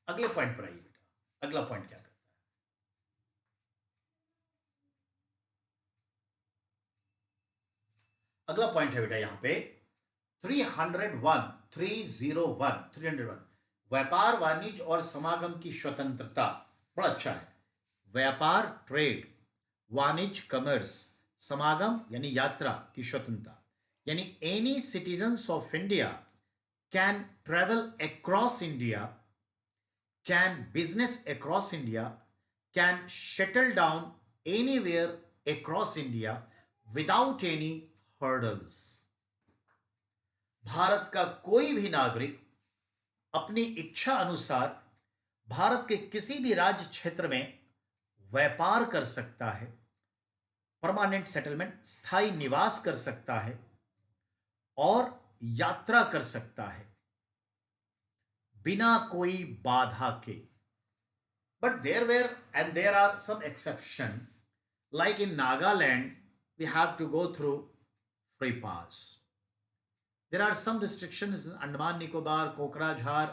अगले पॉइंट पर आइए बेटा, अगला पॉइंट क्या करता है? अगला पॉइंट है बेटा यहां पे 301, 301 व्यापार वाणिज्य और समागम की स्वतंत्रता। बड़ा अच्छा है। व्यापार ट्रेड, वाणिज्य कॉमर्स, समागम यानी यात्रा की स्वतंत्रता, यानी any citizens of India can travel across India, can business across India, can shuttle down anywhere across India without any hurdles. Bharat का कोई भी नागरिक अपनी इच्छा अनुसार भारत के किसी भी राज्य क्षेत्र में व्यापार कर सकता है, परमानेंट सेटलमेंट स्थायी निवास कर सकता है और यात्रा कर सकता है बिना कोई बाधा के। But there are some exception, like in Nagaland we have to go through free pass. There are some restrictions in Andaman Nicobar, Kokrajhar,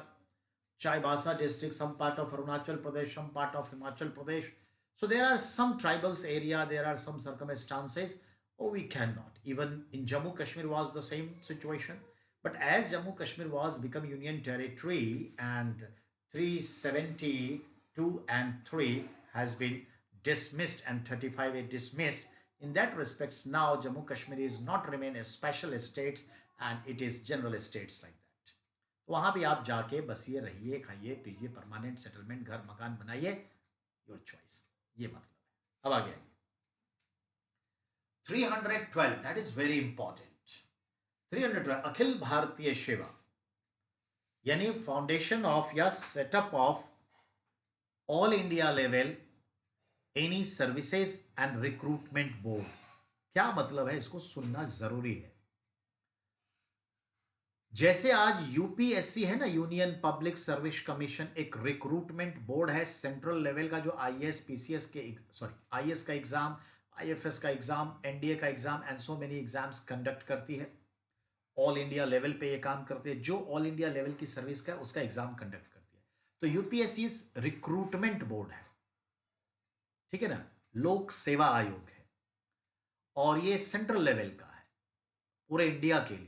Chaibasa district, some part of Arunachal Pradesh, some part of Himachal Pradesh. So there are some tribals area, there are some circumstances. Oh, we cannot. Even in Jammu Kashmir was the same situation. But as Jammu Kashmir was become union territory and 372 and 3 has been dismissed and 35 is dismissed. In that respect, now Jammu Kashmir is not remain a special state and it is general states like that. वहां भी आप जाके बसिए, रहिए, खाइए, पीजिए, परमानेंट सेटलमेंट, घर मकान बनाइए, योर चॉइस। ये मतलब है। अब आगे आइए 312, that is very important. 312 Akhil Bharatiya सेवा यानी फाउंडेशन ऑफ या setup of all India level any services and recruitment board. क्या मतलब है, इसको सुनना जरूरी है। जैसे आज यूपीएससी है ना, यूनियन पब्लिक सर्विस कमीशन, एक रिक्रूटमेंट बोर्ड है सेंट्रल लेवल का जो आईएएस पीसीएस के आईएएस का एग्जाम, आईएफएस का एग्जाम, एनडीए का exam and so many exams conduct करती है। ऑल इंडिया लेवल पे ये काम करती है, जो ऑल इंडिया लेवल की सर्विस का उसका एग्जाम कंडक्ट करती है। तो यूपीएससी रिक्रूटमेंट बोर्ड है, ठीक है ना, लोक सेवा आयोग है और ये सेंट्रल लेवल का है पूरे इंडिया के लिए।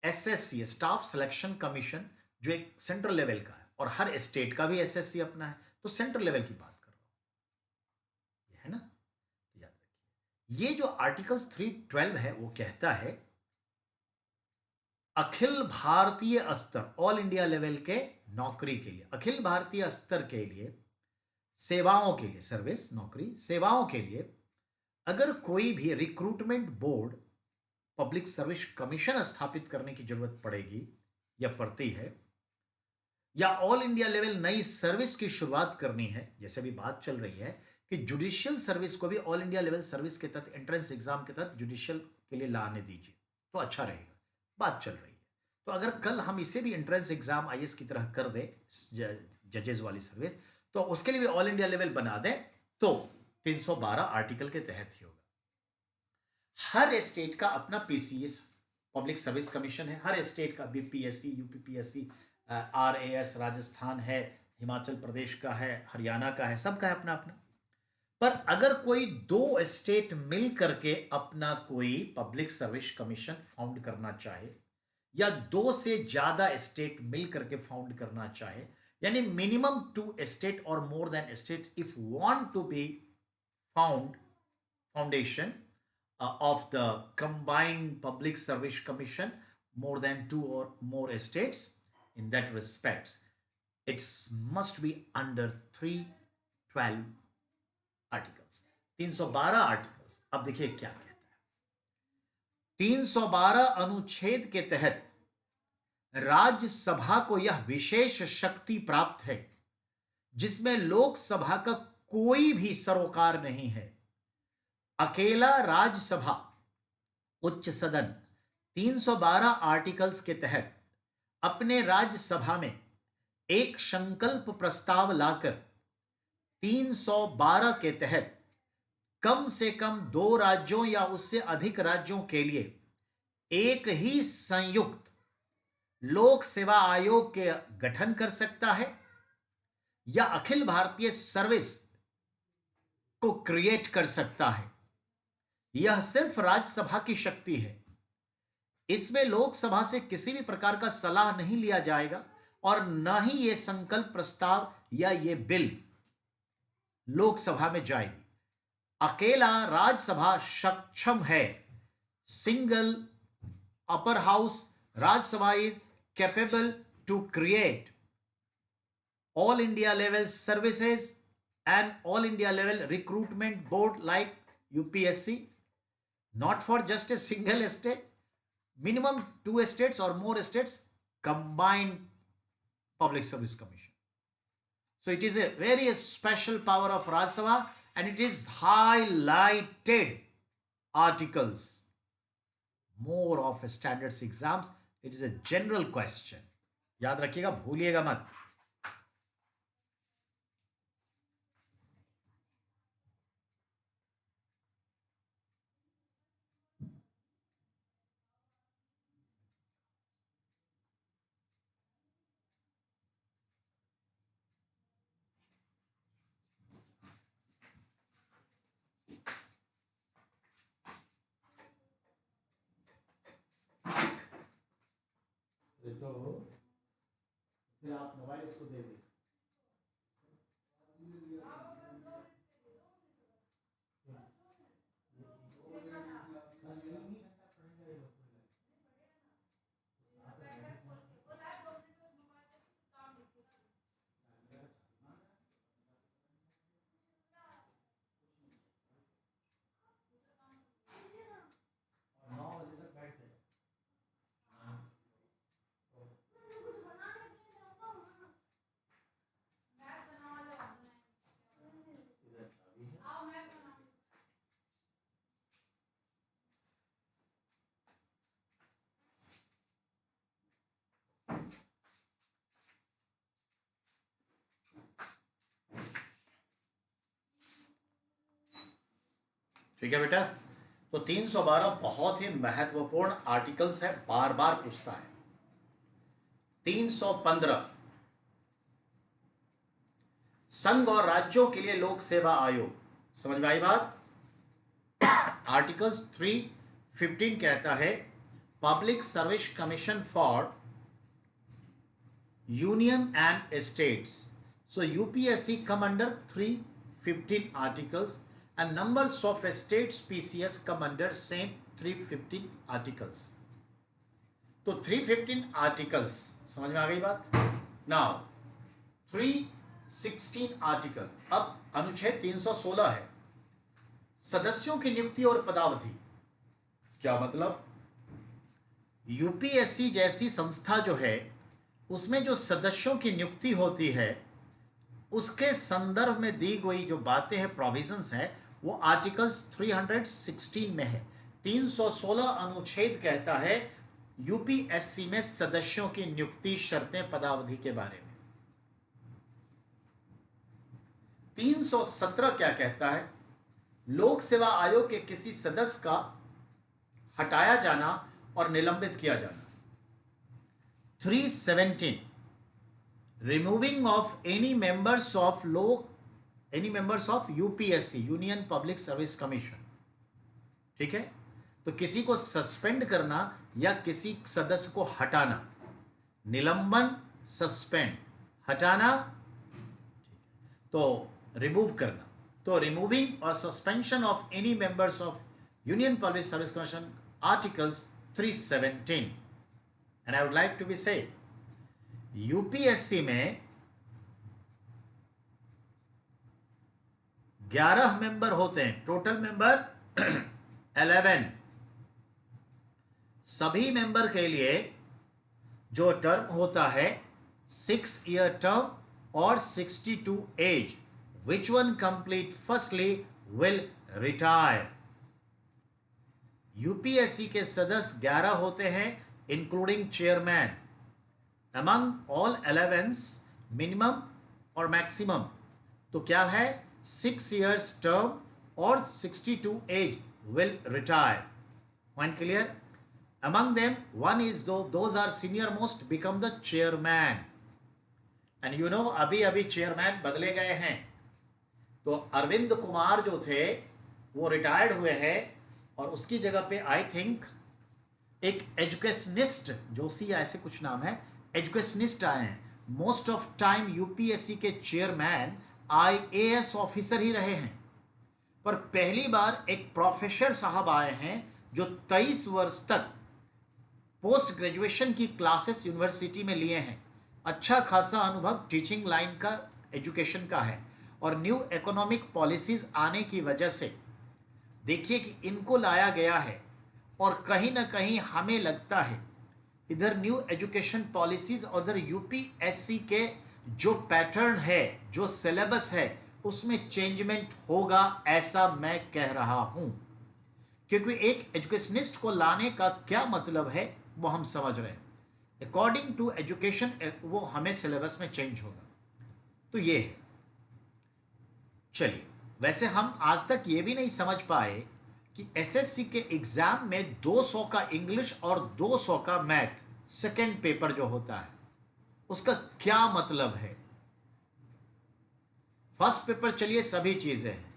एसएससी स्टाफ सिलेक्शन कमीशन जो एक सेंट्रल लेवल का है और हर स्टेट का भी एसएससी अपना है, तो सेंट्रल लेवल की बात कर रहा हूं, ये है ना, याद रखिए। ये जो आर्टिकल्स 312 है वो कहता है अखिल भारतीय स्तर, ऑल इंडिया लेवल के नौकरी के लिए, अखिल भारतीय स्तर के लिए सेवाओं के लिए, सर्विस नौकरी सेवाओं के लिए अगर कोई भी recruitment board, public service commission स्थापित करने की जरूरत पड़ेगी या पड़ती है, या ऑल इंडिया लेवल नई सर्विस की शुरुआत करनी है, जैसे भी बात चल रही है कि जुडिशियल सर्विस को भी ऑल इंडिया लेवल सर्विस के तहत, एंट्रेंस एग्जाम के तहत जुडिशियल के लिए लाने दीजिए तो अच्छा रहेगा, बात चल रही है। तो अगर कल हम इसे भी एंट्रेंस एग्जाम आईएएस की तरह कर दे, जजेस वाली सर्विस, तो उसके लिए भी ऑल इंडिया लेवल बना दें तो 312 आर्टिकल के तहत ही होगा। हर स्टेट का अपना पीसीएस पब्लिक सर्विस कमीशन है, हर स्टेट का बीपीएससी, यूपीपीएससी, आरएएस राजस्थान है, हिमाचल प्रदेश का है, हरियाणा का है, सबका है अपना अपना। पर अगर कोई दो स्टेट मिल करके अपना कोई पब्लिक सर्विस कमीशन फाउंड करना चाहे या दो से ज्यादा स्टेट मिल करके फाउंड करना चाहे, यानी मिनिमम 2 स्टेट और more than state if want to be foundation of the combined public service commission, more than 2 or more states, in that respect it must be under 312 articles, 312 articles. अब देखिए क्या कहता है 312 अनुच्छेद के तहत राज्यसभा को यह विशेष शक्ति प्राप्त है जिसमें लोकसभा का कोई भी सरोकार नहीं है। अकेला राज्यसभा उच्च सदन 312 आर्टिकल्स के तहत अपने राज्यसभा में एक संकल्प प्रस्ताव लाकर 312 के तहत कम से कम 2 राज्यों या उससे अधिक राज्यों के लिए एक ही संयुक्त लोक सेवा आयोग के गठन कर सकता है या अखिल भारतीय सर्विस को क्रिएट कर सकता है। यह सिर्फ राज्यसभा की शक्ति है, इसमें लोकसभा से किसी भी प्रकार का सलाह नहीं लिया जाएगा और न ही यह संकल्प प्रस्ताव या यह बिल लोकसभा में जाएगी। अकेला राज्यसभा सक्षम है, single upper house Rajya Sabha is capable to create all India level services and all India level recruitment board like UPSC, not for just a single state, minimum 2 states or more states combined public service commission. So it is a very special power of Rajya Sabha and it is highlighted articles, more of standards exams. It is a general question, याद रखिएगा, भूलिएगा मत। तो फिर आप मोबाइल उसको दे दें। ठीक है बेटा, तो 312 बहुत ही महत्वपूर्ण आर्टिकल्स है, बार बार पूछता है। 315 संघ और राज्यों के लिए लोक सेवा आयोग, समझ में आई बात? आर्टिकल्स 315 कहता है public service commission for union and states. So UPSC come under 315 articles and numbers of states PCS come under same 315 articles. तो 315 articles समझ में आ गई बात? Now 316 आर्टिकल, अब अनुच्छेद 316 है, सदस्यों की नियुक्ति और पदावधि। क्या मतलब? यूपीएससी जैसी संस्था जो है उसमें जो सदस्यों की नियुक्ति होती है उसके संदर्भ में दी गई जो बातें हैं, प्रोविजंस है, वो आर्टिकल्स 316 में है। 316 अनुच्छेद कहता है यूपीएससी में सदस्यों की नियुक्ति, शर्तें, पदावधि के बारे में। 317 क्या कहता है? लोक सेवा आयोग के किसी सदस्य का हटाया जाना और निलंबित किया जाना। 317 removing of any members of UPSC, union public service commission. ठीक है, तो किसी को सस्पेंड करना या किसी सदस्य को हटाना, निलंबन, सस्पेंड, हटाना, तो रिमूव करना। तो रिमूविंग और suspension of any members of union public service commission, articles 317। And I would like to be say UPSC में 11 मेंबर होते हैं, टोटल मेंबर 11। सभी मेंबर के लिए जो टर्म होता है 6 ईयर टर्म और 62 age, which one complete firstly will retire. UPSC के सदस्य 11 होते हैं including chairman. Among all 11 minimum और मैक्सिमम तो क्या है? 6 years term or 62 age will retire. Point clear? Among them, one is those are senior most become the chairman. And you know, अभी चेयरमैन बदले गए हैं। तो अरविंद कुमार जो थे वो रिटायर्ड हुए हैं और उसकी जगह पे आई थिंक एक एजुकेशनिस्ट, जोशी ऐसे कुछ नाम है, एजुकेशनिस्ट आए हैं। मोस्ट ऑफ टाइम यूपीएससी के चेयरमैन आईएएस ऑफिसर ही रहे हैं, पर पहली बार एक प्रोफेसर साहब आए हैं जो 23 वर्ष तक पोस्ट ग्रेजुएशन की क्लासेस यूनिवर्सिटी में लिए हैं। अच्छा खासा अनुभव टीचिंग लाइन का, एजुकेशन का है, और न्यू इकोनॉमिक पॉलिसीज आने की वजह से देखिए कि इनको लाया गया है। और कहीं ना कहीं हमें लगता है इधर न्यू एजुकेशन पॉलिसीज और इधर यूपीएससी के जो पैटर्न है, जो सिलेबस है, उसमें चेंजमेंट होगा, ऐसा मैं कह रहा हूं। क्योंकि एक एजुकेशनिस्ट को लाने का क्या मतलब है वो हम समझ रहे हैं। अकॉर्डिंग टू एजुकेशन वो हमें सिलेबस में चेंज होगा। तो ये है। चलिए, वैसे हम आज तक ये भी नहीं समझ पाए कि एसएससी के एग्जाम में 200 का इंग्लिश और 200 का मैथ सेकेंड पेपर जो होता है उसका क्या मतलब है। फर्स्ट पेपर चलिए सभी चीजें हैं,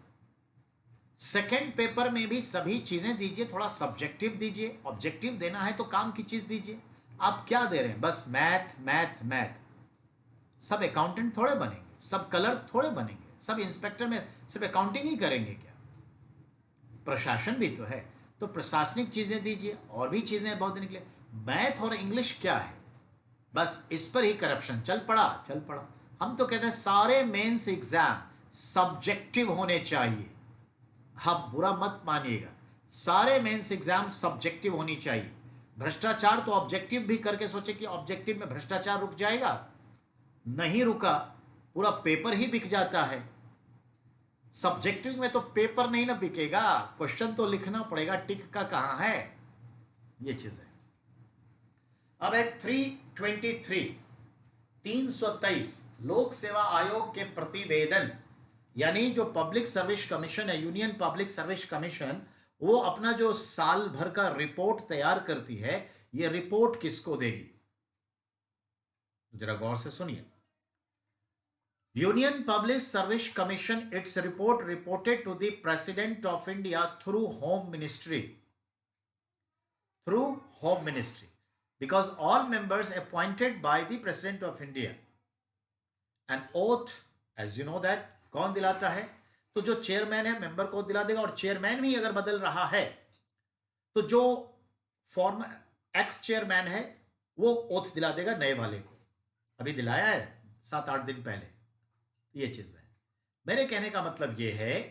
सेकेंड पेपर में भी सभी चीजें दीजिए, थोड़ा सब्जेक्टिव दीजिए। ऑब्जेक्टिव देना है तो काम की चीज दीजिए। आप क्या दे रहे हैं? बस मैथ मैथ मैथ। सब अकाउंटेंट थोड़े बनेंगे, सब कलर थोड़े बनेंगे, सब इंस्पेक्टर में सिर्फ अकाउंटिंग ही करेंगे क्या? प्रशासन भी तो है, तो प्रशासनिक चीजें दीजिए, और भी चीजें बहुत निकले। मैथ और इंग्लिश क्या है? बस इस पर ही करप्शन चल पड़ा, चल पड़ा। हम तो कहते हैं सारे मेंस एग्जाम सब्जेक्टिव होने चाहिए। आप बुरा मत मानिएगा, सारे मेंस एग्जाम सब्जेक्टिव होनी चाहिए। भ्रष्टाचार तो ऑब्जेक्टिव भी करके सोचे कि ऑब्जेक्टिव में भ्रष्टाचार रुक जाएगा, नहीं रुका, पूरा पेपर ही बिक जाता है। सब्जेक्टिव में तो पेपर नहीं ना बिकेगा, क्वेश्चन तो लिखना पड़ेगा, टिक का कहां है, ये चीज है। अब है 323 लोक सेवा आयोग के प्रतिवेदन, यानी जो पब्लिक सर्विस कमीशन है, यूनियन पब्लिक सर्विस कमीशन, वो अपना जो साल भर का रिपोर्ट तैयार करती है, ये रिपोर्ट किसको देगी? जरा गौर से सुनिए। Union public service commission its report reported to the president of India through home ministry, because all members appointed by the president of India. An oath, as you know that, कौन दिलाता है? तो जो चेयरमैन है मेंबर को दिला देगा, और चेयरमैन भी अगर बदल रहा है तो जो फॉर्मर एक्स चेयरमैन है वो ओथ दिला देगा नए वाले को। अभी दिलाया है 7-8 दिन पहले। ये चीज है। मेरे कहने का मतलब ये है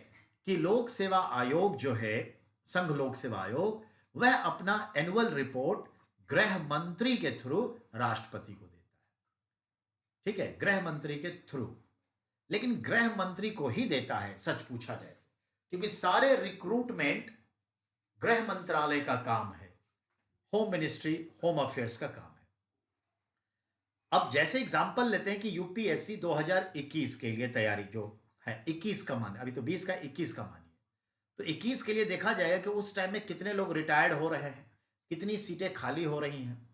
कि लोक सेवा आयोग जो है, संघ लोक सेवा आयोग, वह अपना एनुअल रिपोर्ट गृह मंत्री के थ्रू राष्ट्रपति को देता है। ठीक है, गृह मंत्री के थ्रू। लेकिन गृह मंत्री को ही देता है सच पूछा जाए, क्योंकि सारे रिक्रूटमेंट गृह मंत्रालय का काम है, होम मिनिस्ट्री, होम अफेयर्स का काम है। अब जैसे एग्जांपल लेते हैं कि यूपीएससी 2021 के लिए तैयारी जो है, 21 का मान, अभी तो 20 का 21 का मानिए, तो 21 के लिए देखा जाएगा कि उस टाइम में कितने लोग रिटायर्ड हो रहे हैं, कितनी सीटें खाली हो रही हैं।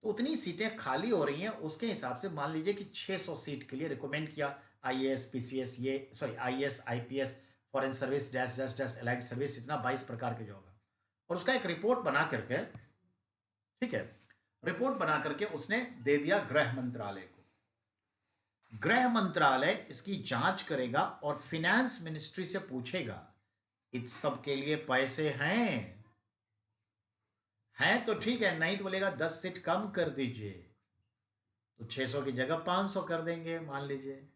तो उतनी सीटें खाली हो रही हैं, उसके हिसाब से मान लीजिए कि 600 सीट के लिए रिकमेंड किया IAS, PCS, IAS, IPS, foreign service, dash dash dash, allied service, इतना 22 प्रकार के जॉब है। और उसका एक रिपोर्ट बना करके, ठीक है, रिपोर्ट बना करके उसने दे दिया गृह मंत्रालय को। गृह मंत्रालय इसकी जांच करेगा और फिनेंस मिनिस्ट्री से पूछेगा, इस सब के लिए पैसे हैं तो ठीक है, नहीं तो बोलेगा 10 सीट कम कर दीजिए, तो 600 की जगह 500 कर देंगे मान लीजिए।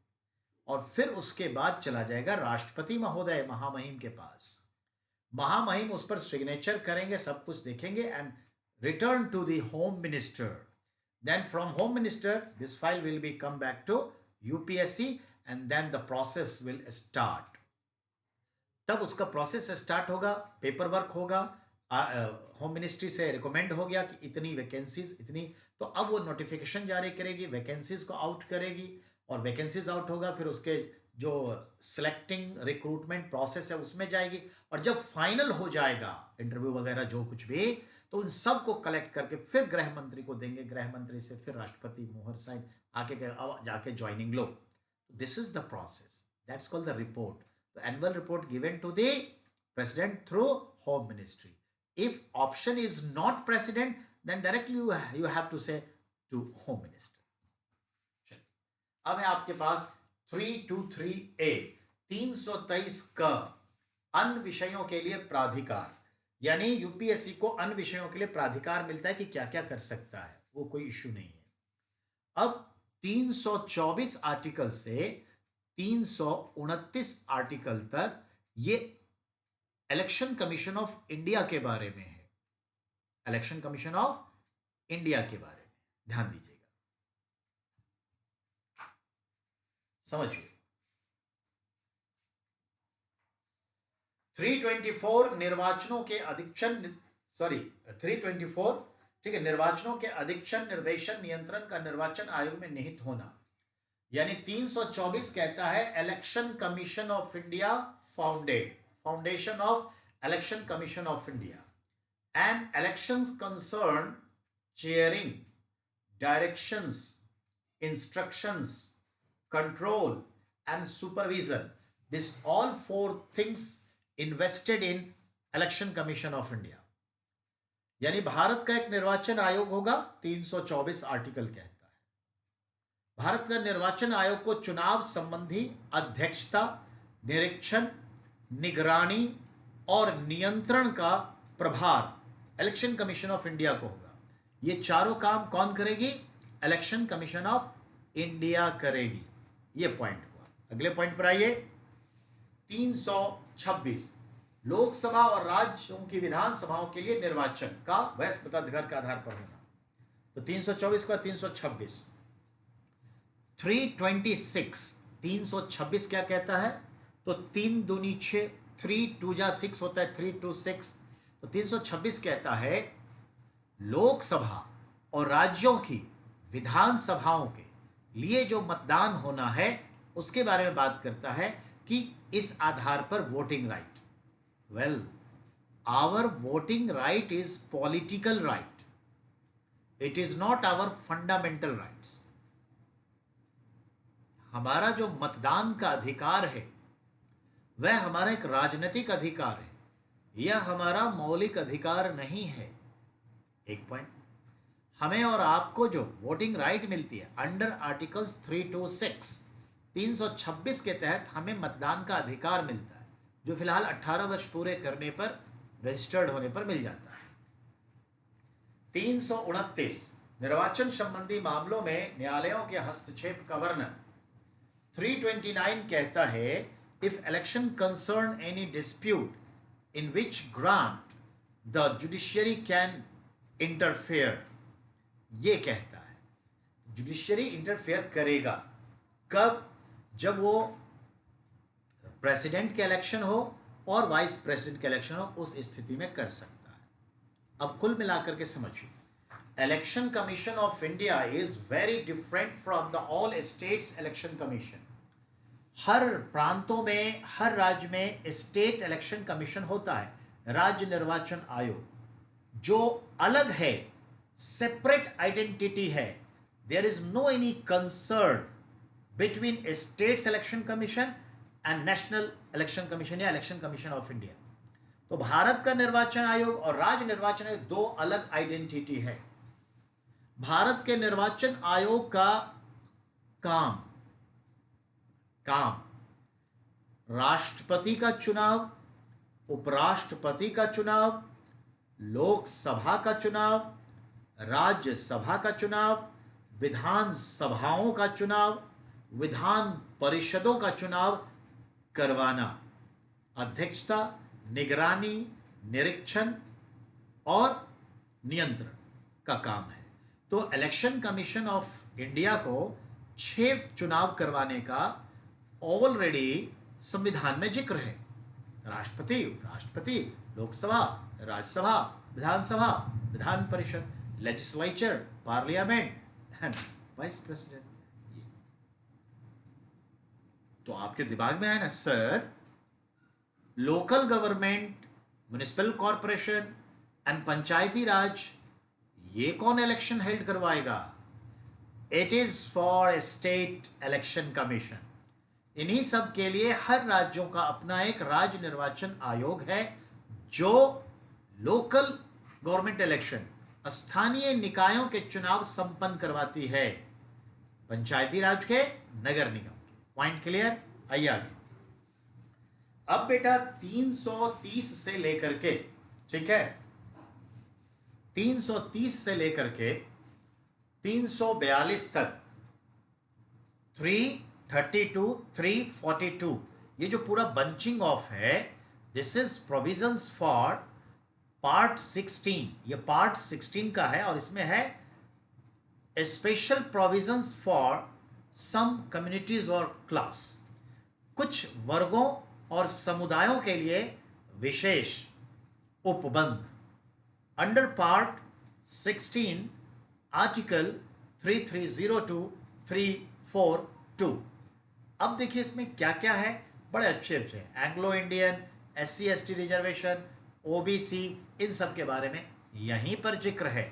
और फिर उसके बाद चला जाएगा राष्ट्रपति महोदय, महामहिम के पास। महामहिम उस पर सिग्नेचर करेंगे, सब कुछ देखेंगे, and return to the home minister. Then from home minister this file will be come back to UPSC, and then the process will start. तब उसका प्रोसेस स्टार्ट होगा, पेपर वर्क होगा, होम मिनिस्ट्री से रिकमेंड हो गया कि इतनी वैकेंसीज, इतनी, तो अब वो नोटिफिकेशन जारी करेगी, वैकेंसीज को आउट करेगी, और वैकेंसीज आउट होगा, फिर उसके जो सिलेक्टिंग रिक्रूटमेंट प्रोसेस है उसमें जाएगी, और जब फाइनल हो जाएगा इंटरव्यू वगैरह जो कुछ भी, तो उन सब को कलेक्ट करके फिर गृह मंत्री को देंगे, गृह मंत्री से फिर राष्ट्रपति मोहर साइन आके जाके ज्वाइनिंग लो। This is the process, that's called the report, the annual report given to the president through home ministry. If option is not president, then directly you have to say to home minister. अब है आपके पास 323A 323 क अन्य विषयों के लिए प्राधिकार, यानी यूपीएससी को अन्य विषयों के लिए प्राधिकार मिलता है कि क्या क्या कर सकता है, वो कोई इश्यू नहीं है। अब 324 आर्टिकल से 329 आर्टिकल तक ये इलेक्शन कमीशन ऑफ इंडिया के बारे में है। इलेक्शन कमीशन ऑफ इंडिया के बारे में ध्यान दीजिएगा, समझिए। 324 निर्वाचनों के अधीक्षण 324 ठीक है, निर्वाचनों के अधीक्षण, निर्देशन, नियंत्रण का निर्वाचन आयोग में निहित होना। यानी 324 कहता है election commission of India foundation of election commission of India and elections concern chairing, directions, instructions, control and supervision, this all 4 things invested in election commission of India. यानी भारत का एक निर्वाचन आयोग होगा, 324 आर्टिकल कहता है। भारत का निर्वाचन आयोग को चुनाव संबंधी अध्यक्षता, निरीक्षण, निगरानी और नियंत्रण का प्रभार इलेक्शन कमीशन ऑफ इंडिया को होगा। ये चारों काम कौन करेगी? इलेक्शन कमीशन ऑफ इंडिया करेगी। ये पॉइंट हुआ। अगले पॉइंट पर आइए। 326 लोकसभा और राज्यों की विधानसभाओं के लिए निर्वाचन का वयस्क मताधिकार के आधार पर होना। तो 324 का 326 326 क्या कहता है? तो 3 दूनी 6, 3 2 जा 6 होता है, 3 2 6। तो 326 कहता है लोकसभा और राज्यों की विधानसभाओं के लिए जो मतदान होना है उसके बारे में बात करता है कि इस आधार पर voting right. Well, our voting right is political right, it is not our fundamental rights. हमारा जो मतदान का अधिकार है वह हमारा एक राजनीतिक अधिकार है, यह हमारा मौलिक अधिकार नहीं है। एक पॉइंट, हमें और आपको जो वोटिंग राइट मिलती है अंडर आर्टिकल्स 326 326 के तहत हमें मतदान का अधिकार मिलता है, जो फिलहाल 18 वर्ष पूरे करने पर, रजिस्टर्ड होने पर मिल जाता है। 329 निर्वाचन संबंधी मामलों में न्यायालयों के हस्तक्षेप का वर्णन। 329 कहता है if election concern any dispute in which grant the judiciary can interfere. ये कहता है जुडिशियरी इंटरफेयर करेगा कब? जब वो प्रेसिडेंट के इलेक्शन हो और वाइस प्रेसिडेंट के इलेक्शन हो, उस स्थिति में कर सकता है। अब कुल मिलाकर के समझिए, election commission of India is very different from the all states election commission. हर प्रांतों में, हर राज्य में स्टेट इलेक्शन कमीशन होता है, राज्य निर्वाचन आयोग, जो अलग है, सेपरेट आइडेंटिटी है। There is no any concern between states election commission and national election commission या इलेक्शन कमीशन ऑफ इंडिया। तो भारत का निर्वाचन आयोग और राज्य निर्वाचन आयोग दो अलग आइडेंटिटी है। भारत के निर्वाचन आयोग का काम राष्ट्रपति का चुनाव, उपराष्ट्रपति का चुनाव, लोकसभा का चुनाव, राज्यसभा का चुनाव, विधान सभाओं का चुनाव, विधान परिषदों का चुनाव करवाना, अध्यक्षता, निगरानी, निरीक्षण और नियंत्रण का काम है। तो इलेक्शन कमीशन ऑफ इंडिया को 6 चुनाव करवाने का ऑलरेडी संविधान में जिक्र है। राष्ट्रपति, उपराष्ट्रपति, Lok Sabha, Rajya Sabha, Vidhan Sabha, Vidhan Parishad, legislature, parliament and vice president. तो आपके दिमाग में है ना sir, local government, municipal corporation and panchayati raj, ये कौन इलेक्शन हेल्ड करवाएगा? It is for state election commission. इन्हीं सब के लिए हर राज्यों का अपना एक राज्य निर्वाचन आयोग है, जो लोकल गवर्नमेंट इलेक्शन, स्थानीय निकायों के चुनाव संपन्न करवाती है, पंचायती राज के, नगर निगम के। Point clear? आइए आगे। अब बेटा 330 से लेकर के, ठीक है, 330 से लेकर के 342 तक, 332, 342, ये जो पूरा बंचिंग ऑफ है, this is provisions for part 16। ये पार्ट 16 का है और इसमें है special provisions for some communities और क्लास, कुछ वर्गों और समुदायों के लिए विशेष उपबंध, अंडर पार्ट 16 आर्टिकल 3302, 342। अब देखिए इसमें क्या क्या है, बड़े अच्छे अच्छे हैं। Anglo Indian, SC ST reservation, OBC, इन सब के बारे में यहीं पर जिक्र है।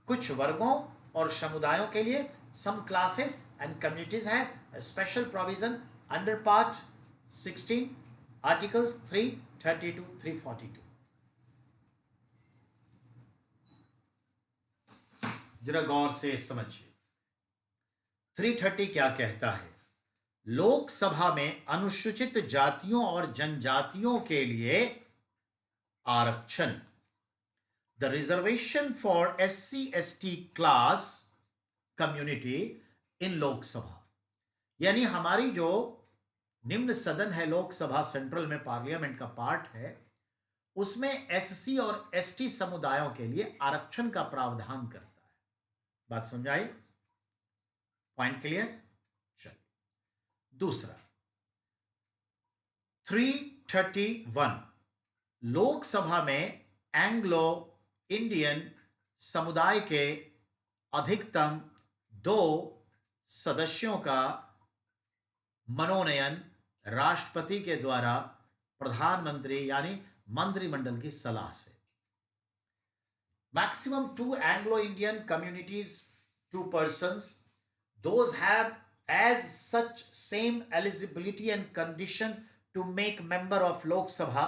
कुछ वर्गों और समुदायों के लिए some classes and communities have special provision under part 16 articles 332, 342। जरा गौर से समझिए 330 क्या कहता है। लोकसभा में अनुसूचित जातियों और जनजातियों के लिए आरक्षण, the reservation for SC ST class community in Lok Sabha, यानी हमारी जो निम्न सदन है लोकसभा, सेंट्रल में पार्लियामेंट का पार्ट है, उसमें SC और ST समुदायों के लिए आरक्षण का प्रावधान करता है। बात समझाई? Point clear? चलिए दूसरा 331, लोकसभा में एंग्लो इंडियन समुदाय के अधिकतम 2 सदस्यों का मनोनयन राष्ट्रपति के द्वारा प्रधानमंत्री यानी मंत्रिमंडल की सलाह से। Maximum 2 Anglo-Indian communities, 2 persons, those have as such same eligibility and condition to make member of Lok Sabha,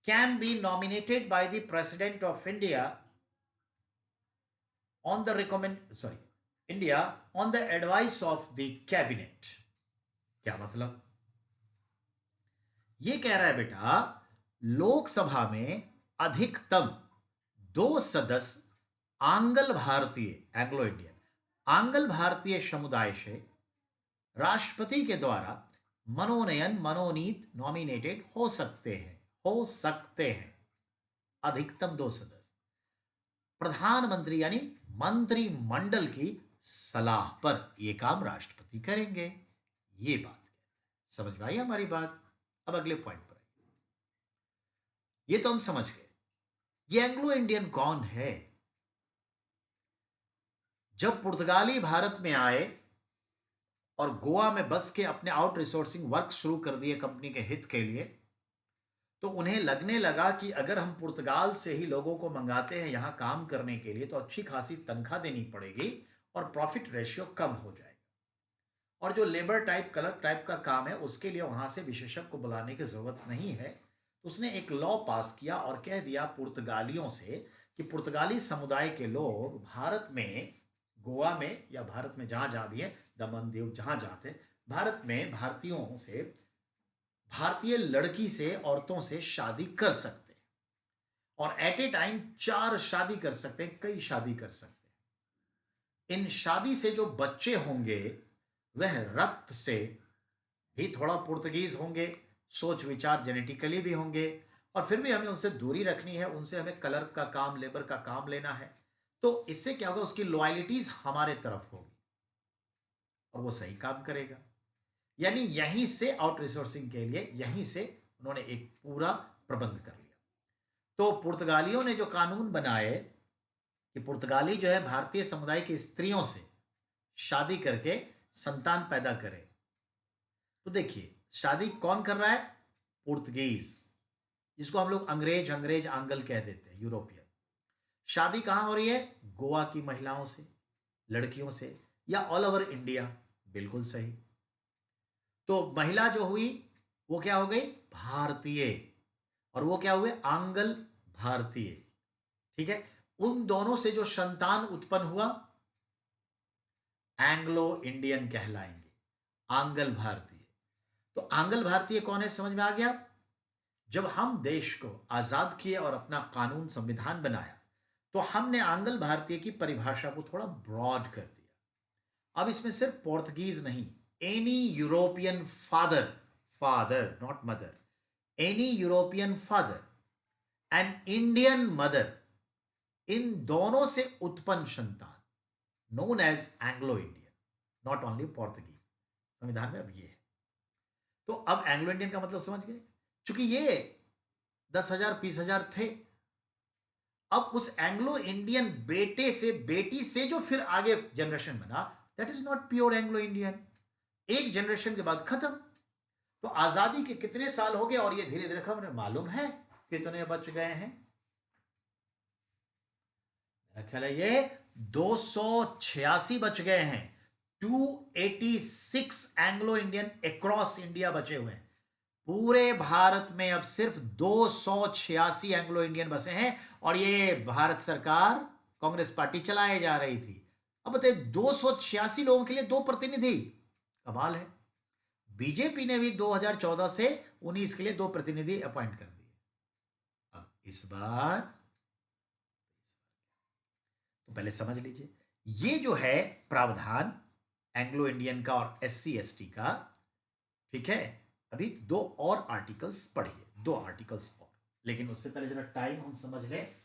can be nominated by the President of India on the on the advice of the cabinet। क्या मतलब? ये कह रहा है बेटा लोकसभा में अधिकतम 2 सदस्य आंग्ल भारतीय, एंग्लो इंडियन आंग्ल भारतीय समुदाय से राष्ट्रपति के द्वारा मनोनीत नॉमिनेटेड हो सकते हैं। अधिकतम 2 सदस्य प्रधानमंत्री यानी मंत्रिमंडल की सलाह पर यह काम राष्ट्रपति करेंगे। ये बात समझ में आई हमारी बात? अब अगले पॉइंट पर आइए। ये तो हम समझ गए ये एंग्लो इंडियन कौन है। जब पुर्तगाली भारत में आए और गोवा में बस के अपने आउट रिसोर्सिंग वर्क शुरू कर दिए कंपनी के हित के लिए, तो उन्हें लगने लगा कि अगर हम पुर्तगाल से ही लोगों को मंगाते हैं यहां काम करने के लिए तो अच्छी खासी तनख्वाह देनी पड़ेगी और प्रॉफिट रेशियो कम हो जाएगा, और जो लेबर टाइप क्लर्क टाइप का काम है उसके लिए वहां से विशेषज्ञ को बुलाने की जरूरत नहीं है। उसने एक लॉ पास किया और कह दिया पुर्तगालियों से कि पुर्तगाली समुदाय के लोग भारत में, गोवा में या भारत में जहां जहां भी है, दमन दीव जहां जाते, भारत में भारतीयों से, भारतीय लड़की से, औरतों से शादी कर सकते हैं और एट ए टाइम 4 शादी कर सकते हैं, कई शादी कर सकते हैं। इन शादी से जो बच्चे होंगे वह रक्त से भी थोड़ा पुर्तगीज होंगे, सोच विचार जेनेटिकली भी होंगे, और फिर भी हमें उनसे दूरी रखनी है, उनसे हमें क्लर्क का काम, लेबर का काम लेना है। तो इससे क्या होगा, उसकी लॉयल्टीज हमारे तरफ होगी और वो सही काम करेगा। यानी यहीं से आउट रिसोर्सिंग के लिए यहीं से उन्होंने एक पूरा प्रबंध कर लिया। तो पुर्तगालियों ने जो कानून बनाए कि पुर्तगाली जो है भारतीय समुदाय की स्त्रियों से शादी करके संतान पैदा करे। तो देखिए शादी कौन कर रहा है? पुर्तगीज, जिसको हम लोग अंग्रेज आंग्ल कह देते हैं, यूरोपियन। शादी कहां हो रही है? गोवा की महिलाओं से, लड़कियों से, या ऑल ओवर इंडिया। बिल्कुल सही। तो महिला जो हुई वो क्या हो गई? भारतीय, और वो क्या हुए? आंग्ल भारतीय। ठीक है, उन दोनों से जो संतान उत्पन्न हुआ एंग्लो इंडियन कहलाएंगे। आंग्ल भारतीय। तो आंग्ल भारतीय कौन है, समझ में आ गया? जब हम देश को आजाद किए और अपना कानून संविधान बनाया, तो हमने आंग्ल भारतीय की परिभाषा को थोड़ा ब्रॉड कर दिया। अब इसमें सिर्फ पोर्तुगीज नहीं, any European father, father not mother, any European father and Indian mother, इन दोनों से उत्पन्न संतान known as Anglo Indian, not only Portuguese. संविधान में अब ये है। तो अब एंग्लो इंडियन का मतलब समझ गए? चूंकि ये 10,000 20,000 थे, अब उस एंग्लो इंडियन बेटे से बेटी से जो फिर आगे जनरेशन बना, that is not pure Anglo Indian. एक जनरेशन के बाद खत्म। तो आजादी के कितने साल हो गए और ये धीरे धीरे खबर मालूम है कितने बच गए हैं? मेरा ख्याल है ये 286 बच गए हैं। 286 एंग्लो इंडियन अक्रॉस इंडिया बचे हुए हैं। पूरे भारत में अब सिर्फ 286 एंग्लो इंडियन बसे हैं, और ये भारत सरकार कांग्रेस पार्टी चलाए जा रही थी। अब बताइए, 286 लोगों के लिए 2 प्रतिनिधि, कमाल है। बीजेपी ने भी 2014 से 19 के लिए 2 प्रतिनिधि अपॉइंट कर दिए। अब इस बार तो पहले समझ लीजिए, ये जो है प्रावधान एंग्लो इंडियन का और SC ST का, ठीक है। अभी 2 और आर्टिकल्स पढ़िए, 2 आर्टिकल्स और, लेकिन उससे पहले जरा टाइम हम समझ लें।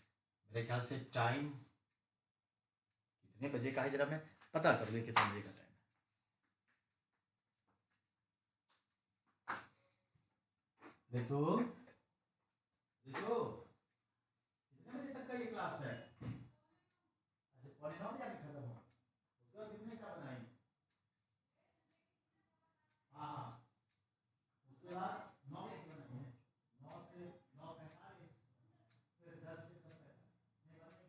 मेरे ख्याल से टाइम कितने बजे का है, जरा मैं पता कर दे कितने बजे का टाइम है। देखो देखो, कितने बजे तक का ये क्लास है? अच्छा, 9:45 बजे खत्म हो, उसके बाद कितने का बनाएंगे? हाँ हाँ, उसके बाद 9 बजे से बनाएंगे, 9 से 9:45, फिर 10 से 10:45 नहीं बनेंगे।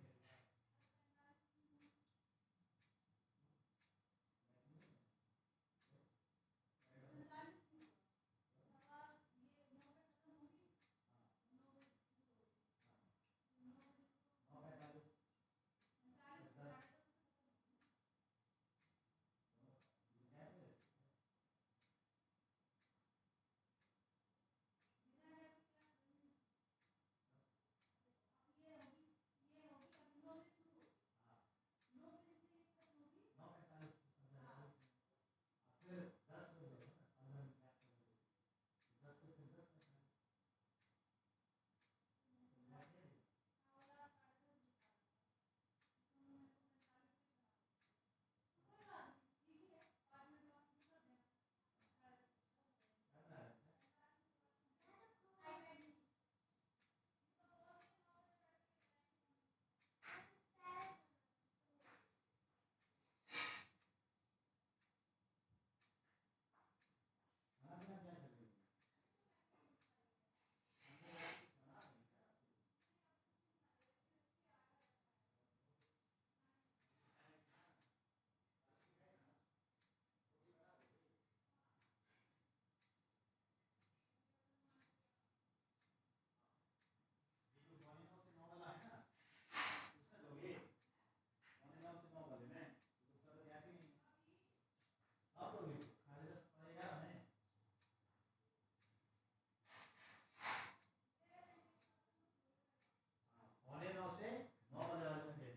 पौने 9 से 9 बजे वाले में दे दो।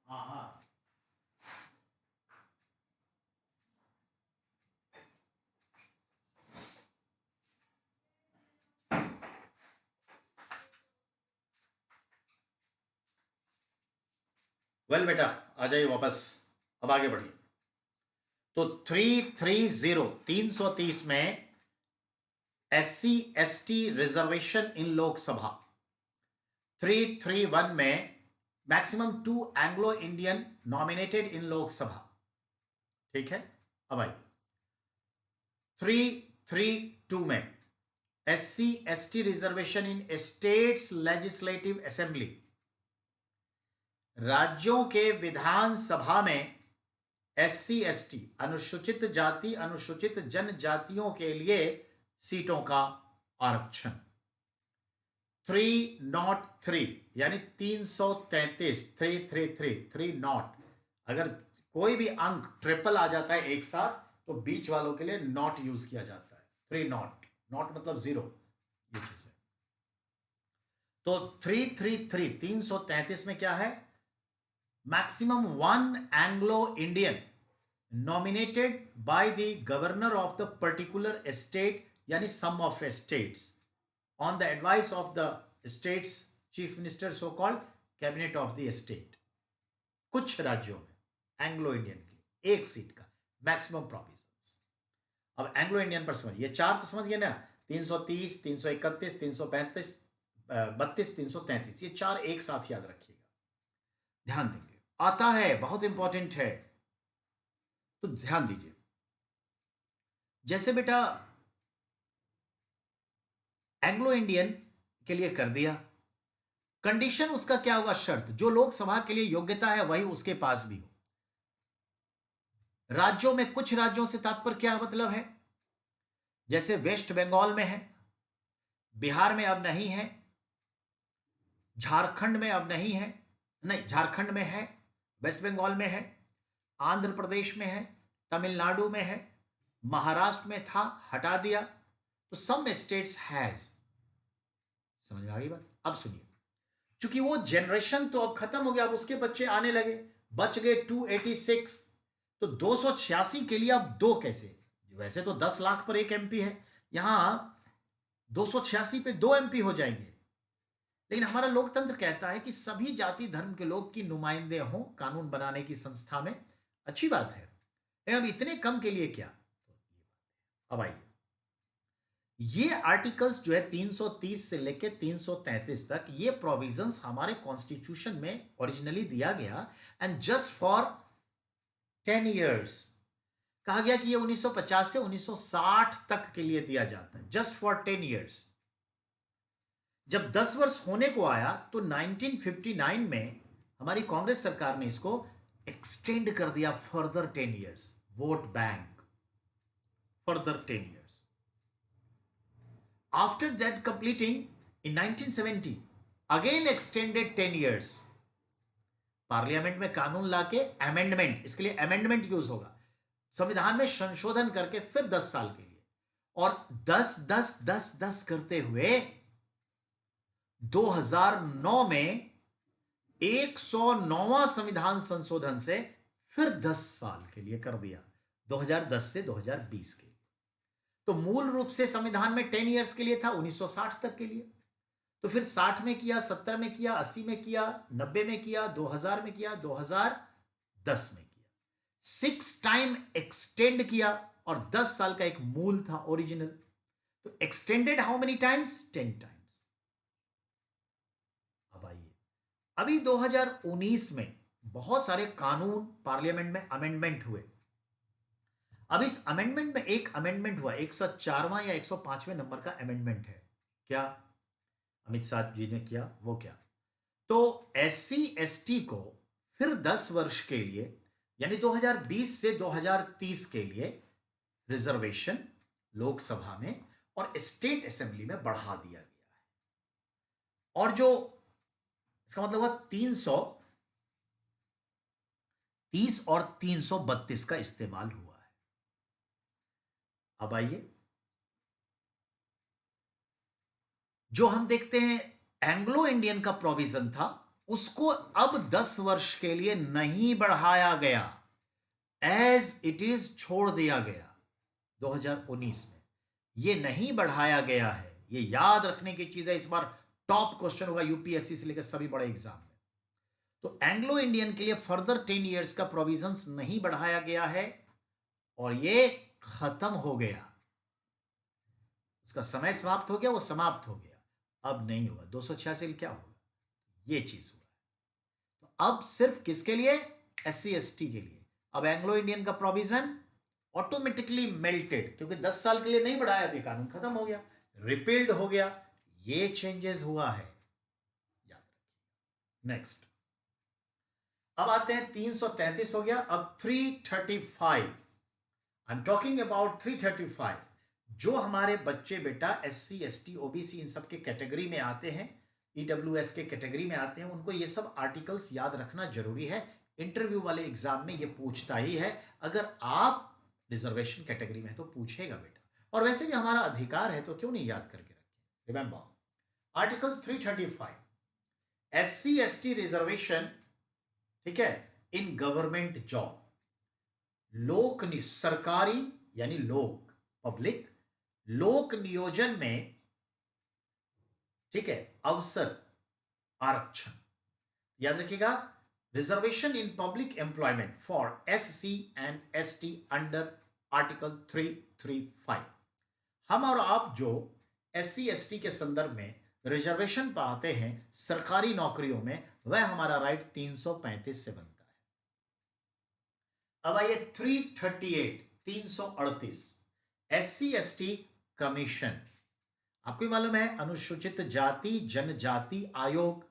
हाँ हाँ, वेल बेटा, आ जाइए वापस। अब आगे बढ़िए। तो 330 में SC ST रिजर्वेशन इन लोकसभा, 331 में maximum 2 Anglo Indian nominated in Lok Sabha, ठीक है। अब आइए 332 में SC ST रिजर्वेशन इन स्टेट्स लेजिस्लेटिव असेंबली, राज्यों के विधानसभा में SC ST अनुसूचित जाति अनुसूचित जनजातियों के लिए सीटों का आरक्षण। 303 यानी 333, 333 3 नॉट, अगर कोई भी अंक ट्रिपल आ जाता है एक साथ तो बीच वालों के लिए नॉट यूज किया जाता है। 3 नॉट, नॉट मतलब 0, ये चीज है। तो 333 333 में क्या है? Maximum 1 Anglo Indian nominated by the governor of the particular state, यानी some of states, on the advice of the states chief minister, so called cabinet of the state. कुछ राज्यों में एंग्लो इंडियन के लिए 1 सीट का मैक्सिमम प्रोविजंस। अब एंग्लो इंडियन पर समझिए, 4 तो समझ गए ना, 330, 331, 335, 32, 333, ये 4 एक साथ याद रखिएगा, ध्यान देंगे। आता है, बहुत इंपॉर्टेंट है, तो ध्यान दीजिए। जैसे बेटा एंग्लो इंडियन के लिए कर दिया, कंडीशन उसका क्या होगा? शर्त, जो लोकसभा के लिए योग्यता है वही उसके पास भी हो। राज्यों में, कुछ राज्यों से तात्पर्य क्या मतलब है? जैसे वेस्ट बंगाल में है, बिहार में अब नहीं है, झारखंड में अब नहीं है, नहीं झारखंड में है, वेस्ट बंगाल में है, आंध्र प्रदेश में है, तमिलनाडु में है, महाराष्ट्र में था, हटा दिया, तो सम स्टेट्स हैज। समझ में आ गई बात? अब सुनिए, क्योंकि वो जनरेशन तो अब खत्म हो गया, अब उसके बच्चे आने लगे, बच गए 286, तो 286 के लिए अब 2 कैसे? वैसे तो 10 लाख पर 1 MP है, यहां 286 पे 2 MP हो जाएंगे। लेकिन हमारा लोकतंत्र कहता है कि सभी जाति धर्म के लोग की नुमाइंदे हों कानून बनाने की संस्था में, अच्छी बात है, लेकिन अब इतने कम के लिए क्या? अब आइए, ये आर्टिकल्स जो है 330 से लेकर 333 तक, ये प्रोविजंस हमारे कॉन्स्टिट्यूशन में ओरिजिनली दिया गया, एंड जस्ट फॉर 10 इयर्स कहा गया कि ये 1950 से 1960 तक के लिए दिया जाता है, जस्ट फॉर 10 इयर्स। जब 10 वर्ष होने को आया तो 1959 में हमारी कांग्रेस सरकार ने इसको एक्सटेंड कर दिया further 10 years, vote bank, further 10 years. After that completing in 1970, again extended 10 years. Parliament में कानून लाके अमेंडमेंट, इसके लिए अमेंडमेंट यूज होगा, संविधान में संशोधन करके फिर 10 साल के लिए, और 10 10 10 10 करते हुए 2009 में 109वां संविधान संशोधन से फिर 10 साल के लिए कर दिया, 2010 से 2020 के। तो मूल रूप से संविधान में 10 इयर्स के लिए था, 1960 तक के लिए, तो फिर 60 में किया, 70 में किया, 80 में किया, 90 में किया, 2000 में किया, 2010 में किया, 6 टाइम एक्सटेंड किया, और 10 साल का एक मूल था ओरिजिनल। तो extended how many times? 10 times. अब आइए, अभी 2019 में बहुत सारे कानून पार्लियामेंट में अमेंडमेंट हुए। अब इस अमेंडमेंट में एक अमेंडमेंट हुआ, 104वां या 105वें नंबर का अमेंडमेंट है। क्या अमित शाह जी ने किया? वो क्या? तो SC ST को फिर 10 वर्ष के लिए, यानी 2020 से 2030 के लिए रिजर्वेशन लोकसभा में और स्टेट असेंबली में बढ़ा दिया गया है। और जो इसका मतलब हुआ 330 और 332 का इस्तेमाल हुआ है। अब आइए, जो हम देखते हैं एंग्लो इंडियन का प्रोविजन था, उसको अब 10 वर्ष के लिए नहीं बढ़ाया गया, एज इट इज छोड़ दिया गया 2019 में। ये नहीं बढ़ाया गया है, ये याद रखने की चीज है। इस बार टॉप क्वेश्चन होगा UPSC से लेकर सभी बड़े एग्जाम में। तो एंग्लो इंडियन के लिए फर्दर 10 इयर्स का प्रोविजंस नहीं बढ़ाया गया है, और ये खत्म हो गया, उसका समय समाप्त हो गया, वो समाप्त हो गया, अब नहीं होगा। 286 क्या होगा? ये चीज हुआ। तो अब सिर्फ किसके लिए? SC ST के लिए। अब एंग्लो इंडियन का प्रोविजन ऑटोमेटिकली मेल्टेड, क्योंकि 10 साल के लिए नहीं बढ़ाया था, कानून खत्म हो गया, रिपील्ड हो गया, ये चेंजेस हुआ है, याद रखिए। नेक्स्ट, अब आते हैं 333 हो गया, अब 335। I am talking about 335। जो हमारे बच्चे बेटा SC ST OBC इन सब के कैटेगरी में आते हैं, EWS के कैटेगरी में आते हैं, उनको ये सब आर्टिकल्स याद रखना जरूरी है। इंटरव्यू वाले एग्जाम में ये पूछता ही है। अगर आप रिजर्वेशन कैटेगरी में है तो पूछेगा बेटा, और वैसे भी हमारा अधिकार है तो क्यों नहीं याद करके रखें। Remember articles 335 SC ST reservation, ठीक है, इन गवर्नमेंट जॉब, सरकारी यानी लोक, पब्लिक, लोक नियोजन में, ठीक है, अवसर आरक्षण, याद रखिएगा, reservation in public employment for SC and ST under article 335। हम और आप जो SC ST के संदर्भ में रिजर्वेशन पाते हैं सरकारी नौकरियों में, वह हमारा राइट 335 से बनता है। अब आइए 338 338 SC ST कमीशन। आपको ही मालूम है अनुसूचित जाति जनजाति आयोग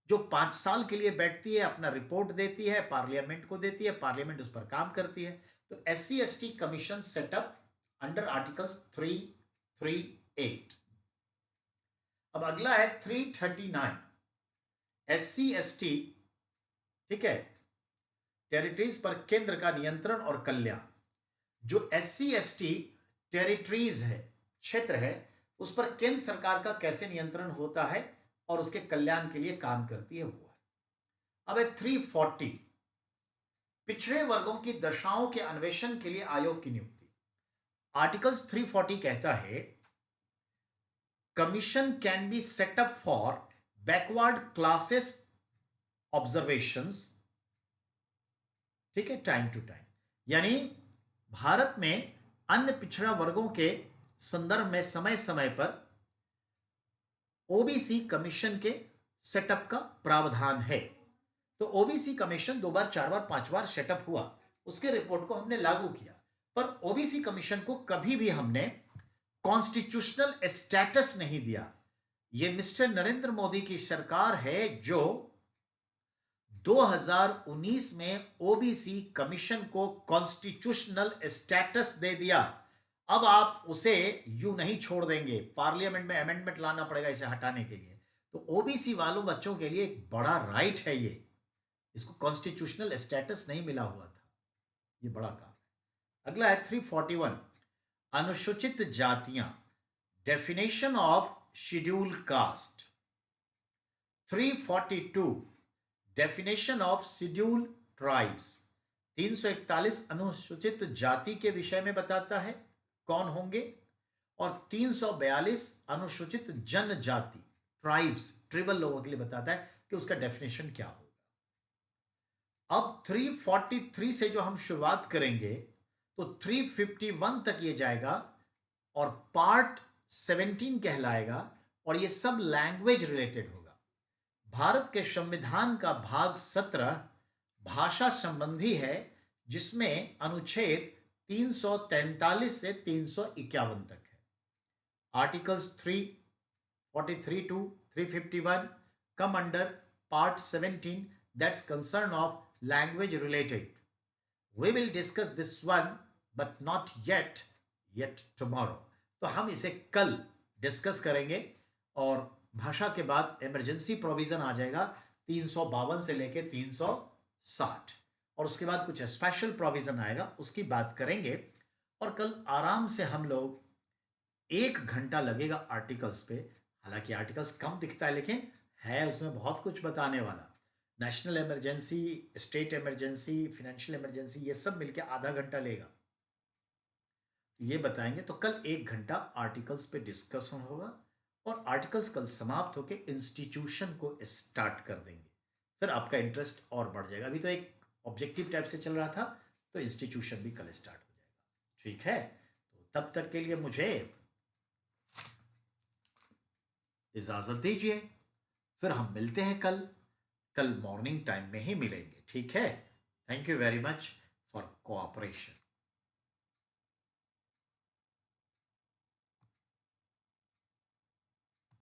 जो 5 साल के लिए बैठती है, अपना रिपोर्ट देती है, पार्लियामेंट को देती है, पार्लियामेंट उस पर काम करती है। तो SC ST commission setup under articles 338। अब अगला है 339 SC ST, ठीक है, टेरिटरीज पर केंद्र का नियंत्रण और कल्याण। जो SC ST टेरिटरीज है, क्षेत्र है, उस पर केंद्र सरकार का कैसे नियंत्रण होता है और उसके कल्याण के लिए काम करती है, वो है। अब है 340 पिछड़े वर्गों की दशाओं के अन्वेषण के लिए आयोग की नियुक्ति। आर्टिकल्स 340 कहता है commission can be set up for backward classes observations, ठीक है, टाइम टू टाइम, यानी भारत में अन्य पिछड़ा वर्गों के संदर्भ में समय समय पर ओबीसी कमीशन के सेटअप का प्रावधान है। तो ओबीसी कमीशन 2 बार 4 बार 5 बार सेटअप हुआ, उसके रिपोर्ट को हमने लागू किया, पर ओबीसी कमीशन को कभी भी हमने कॉन्स्टिट्यूशनल स्टेटस नहीं दिया। यह मिस्टर नरेंद्र मोदी की सरकार है जो 2019 में ओबीसी कमीशन को कॉन्स्टिट्यूशनल स्टेटस दे दिया। अब आप उसे यूं नहीं छोड़ देंगे, पार्लियामेंट में अमेंडमेंट लाना पड़ेगा इसे हटाने के लिए। तो ओबीसी वालों बच्चों के लिए एक बड़ा राइट है ये, इसको कॉन्स्टिट्यूशनल स्टेटस नहीं मिला हुआ था, ये बड़ा काम है। अगला है 341 अनुसूचित जातियां, definition of schedule caste. 342 definition of schedule tribes. 341 अनुसूचित जाति के विषय में बताता है कौन होंगे, और 342 अनुसूचित जनजाति ट्राइब्स, ट्रिबल लोगों के लिए बताता है कि उसका डेफिनेशन क्या होगा। अब 343 से जो हम शुरुआत करेंगे तो 351 तक ये जाएगा और पार्ट 17 कहलाएगा, और ये सब लैंग्वेज रिलेटेड होगा। भारत के संविधान का भाग 17 भाषा संबंधी है, जिसमें अनुच्छेद 343 से 351 तक है। Articles 343 to 351 come under part 17, that's concern of language related. We will discuss this one but not yet tomorrow. तो हम इसे कल डिस्कस करेंगे, और भाषा के बाद इमरजेंसी प्रोविजन आ जाएगा 352 से लेके 360, और उसके बाद कुछ स्पेशल प्रोविजन आएगा, उसकी बात करेंगे। और कल आराम से हम लोग 1 घंटा लगेगा आर्टिकल्स पे। हालांकि आर्टिकल्स कम दिखता है लेकिन है उसमें बहुत कुछ बताने वाला। National emergency, state emergency, financial emergency, ये सब मिलके आधा घंटा लेगा, ये बताएंगे। तो कल 1 घंटा आर्टिकल्स पे डिस्कशन होगा, और आर्टिकल्स कल समाप्त होके इंस्टीट्यूशन को स्टार्ट कर देंगे। फिर आपका इंटरेस्ट और बढ़ जाएगा। अभी तो एक ऑब्जेक्टिव टाइप से चल रहा था, तो इंस्टीट्यूशन भी कल स्टार्ट हो जाएगा, ठीक है। तो तब तक के लिए मुझे इजाजत दीजिए, फिर हम मिलते हैं कल मॉर्निंग टाइम में ही मिलेंगे, ठीक है। Thank you very much for cooperation.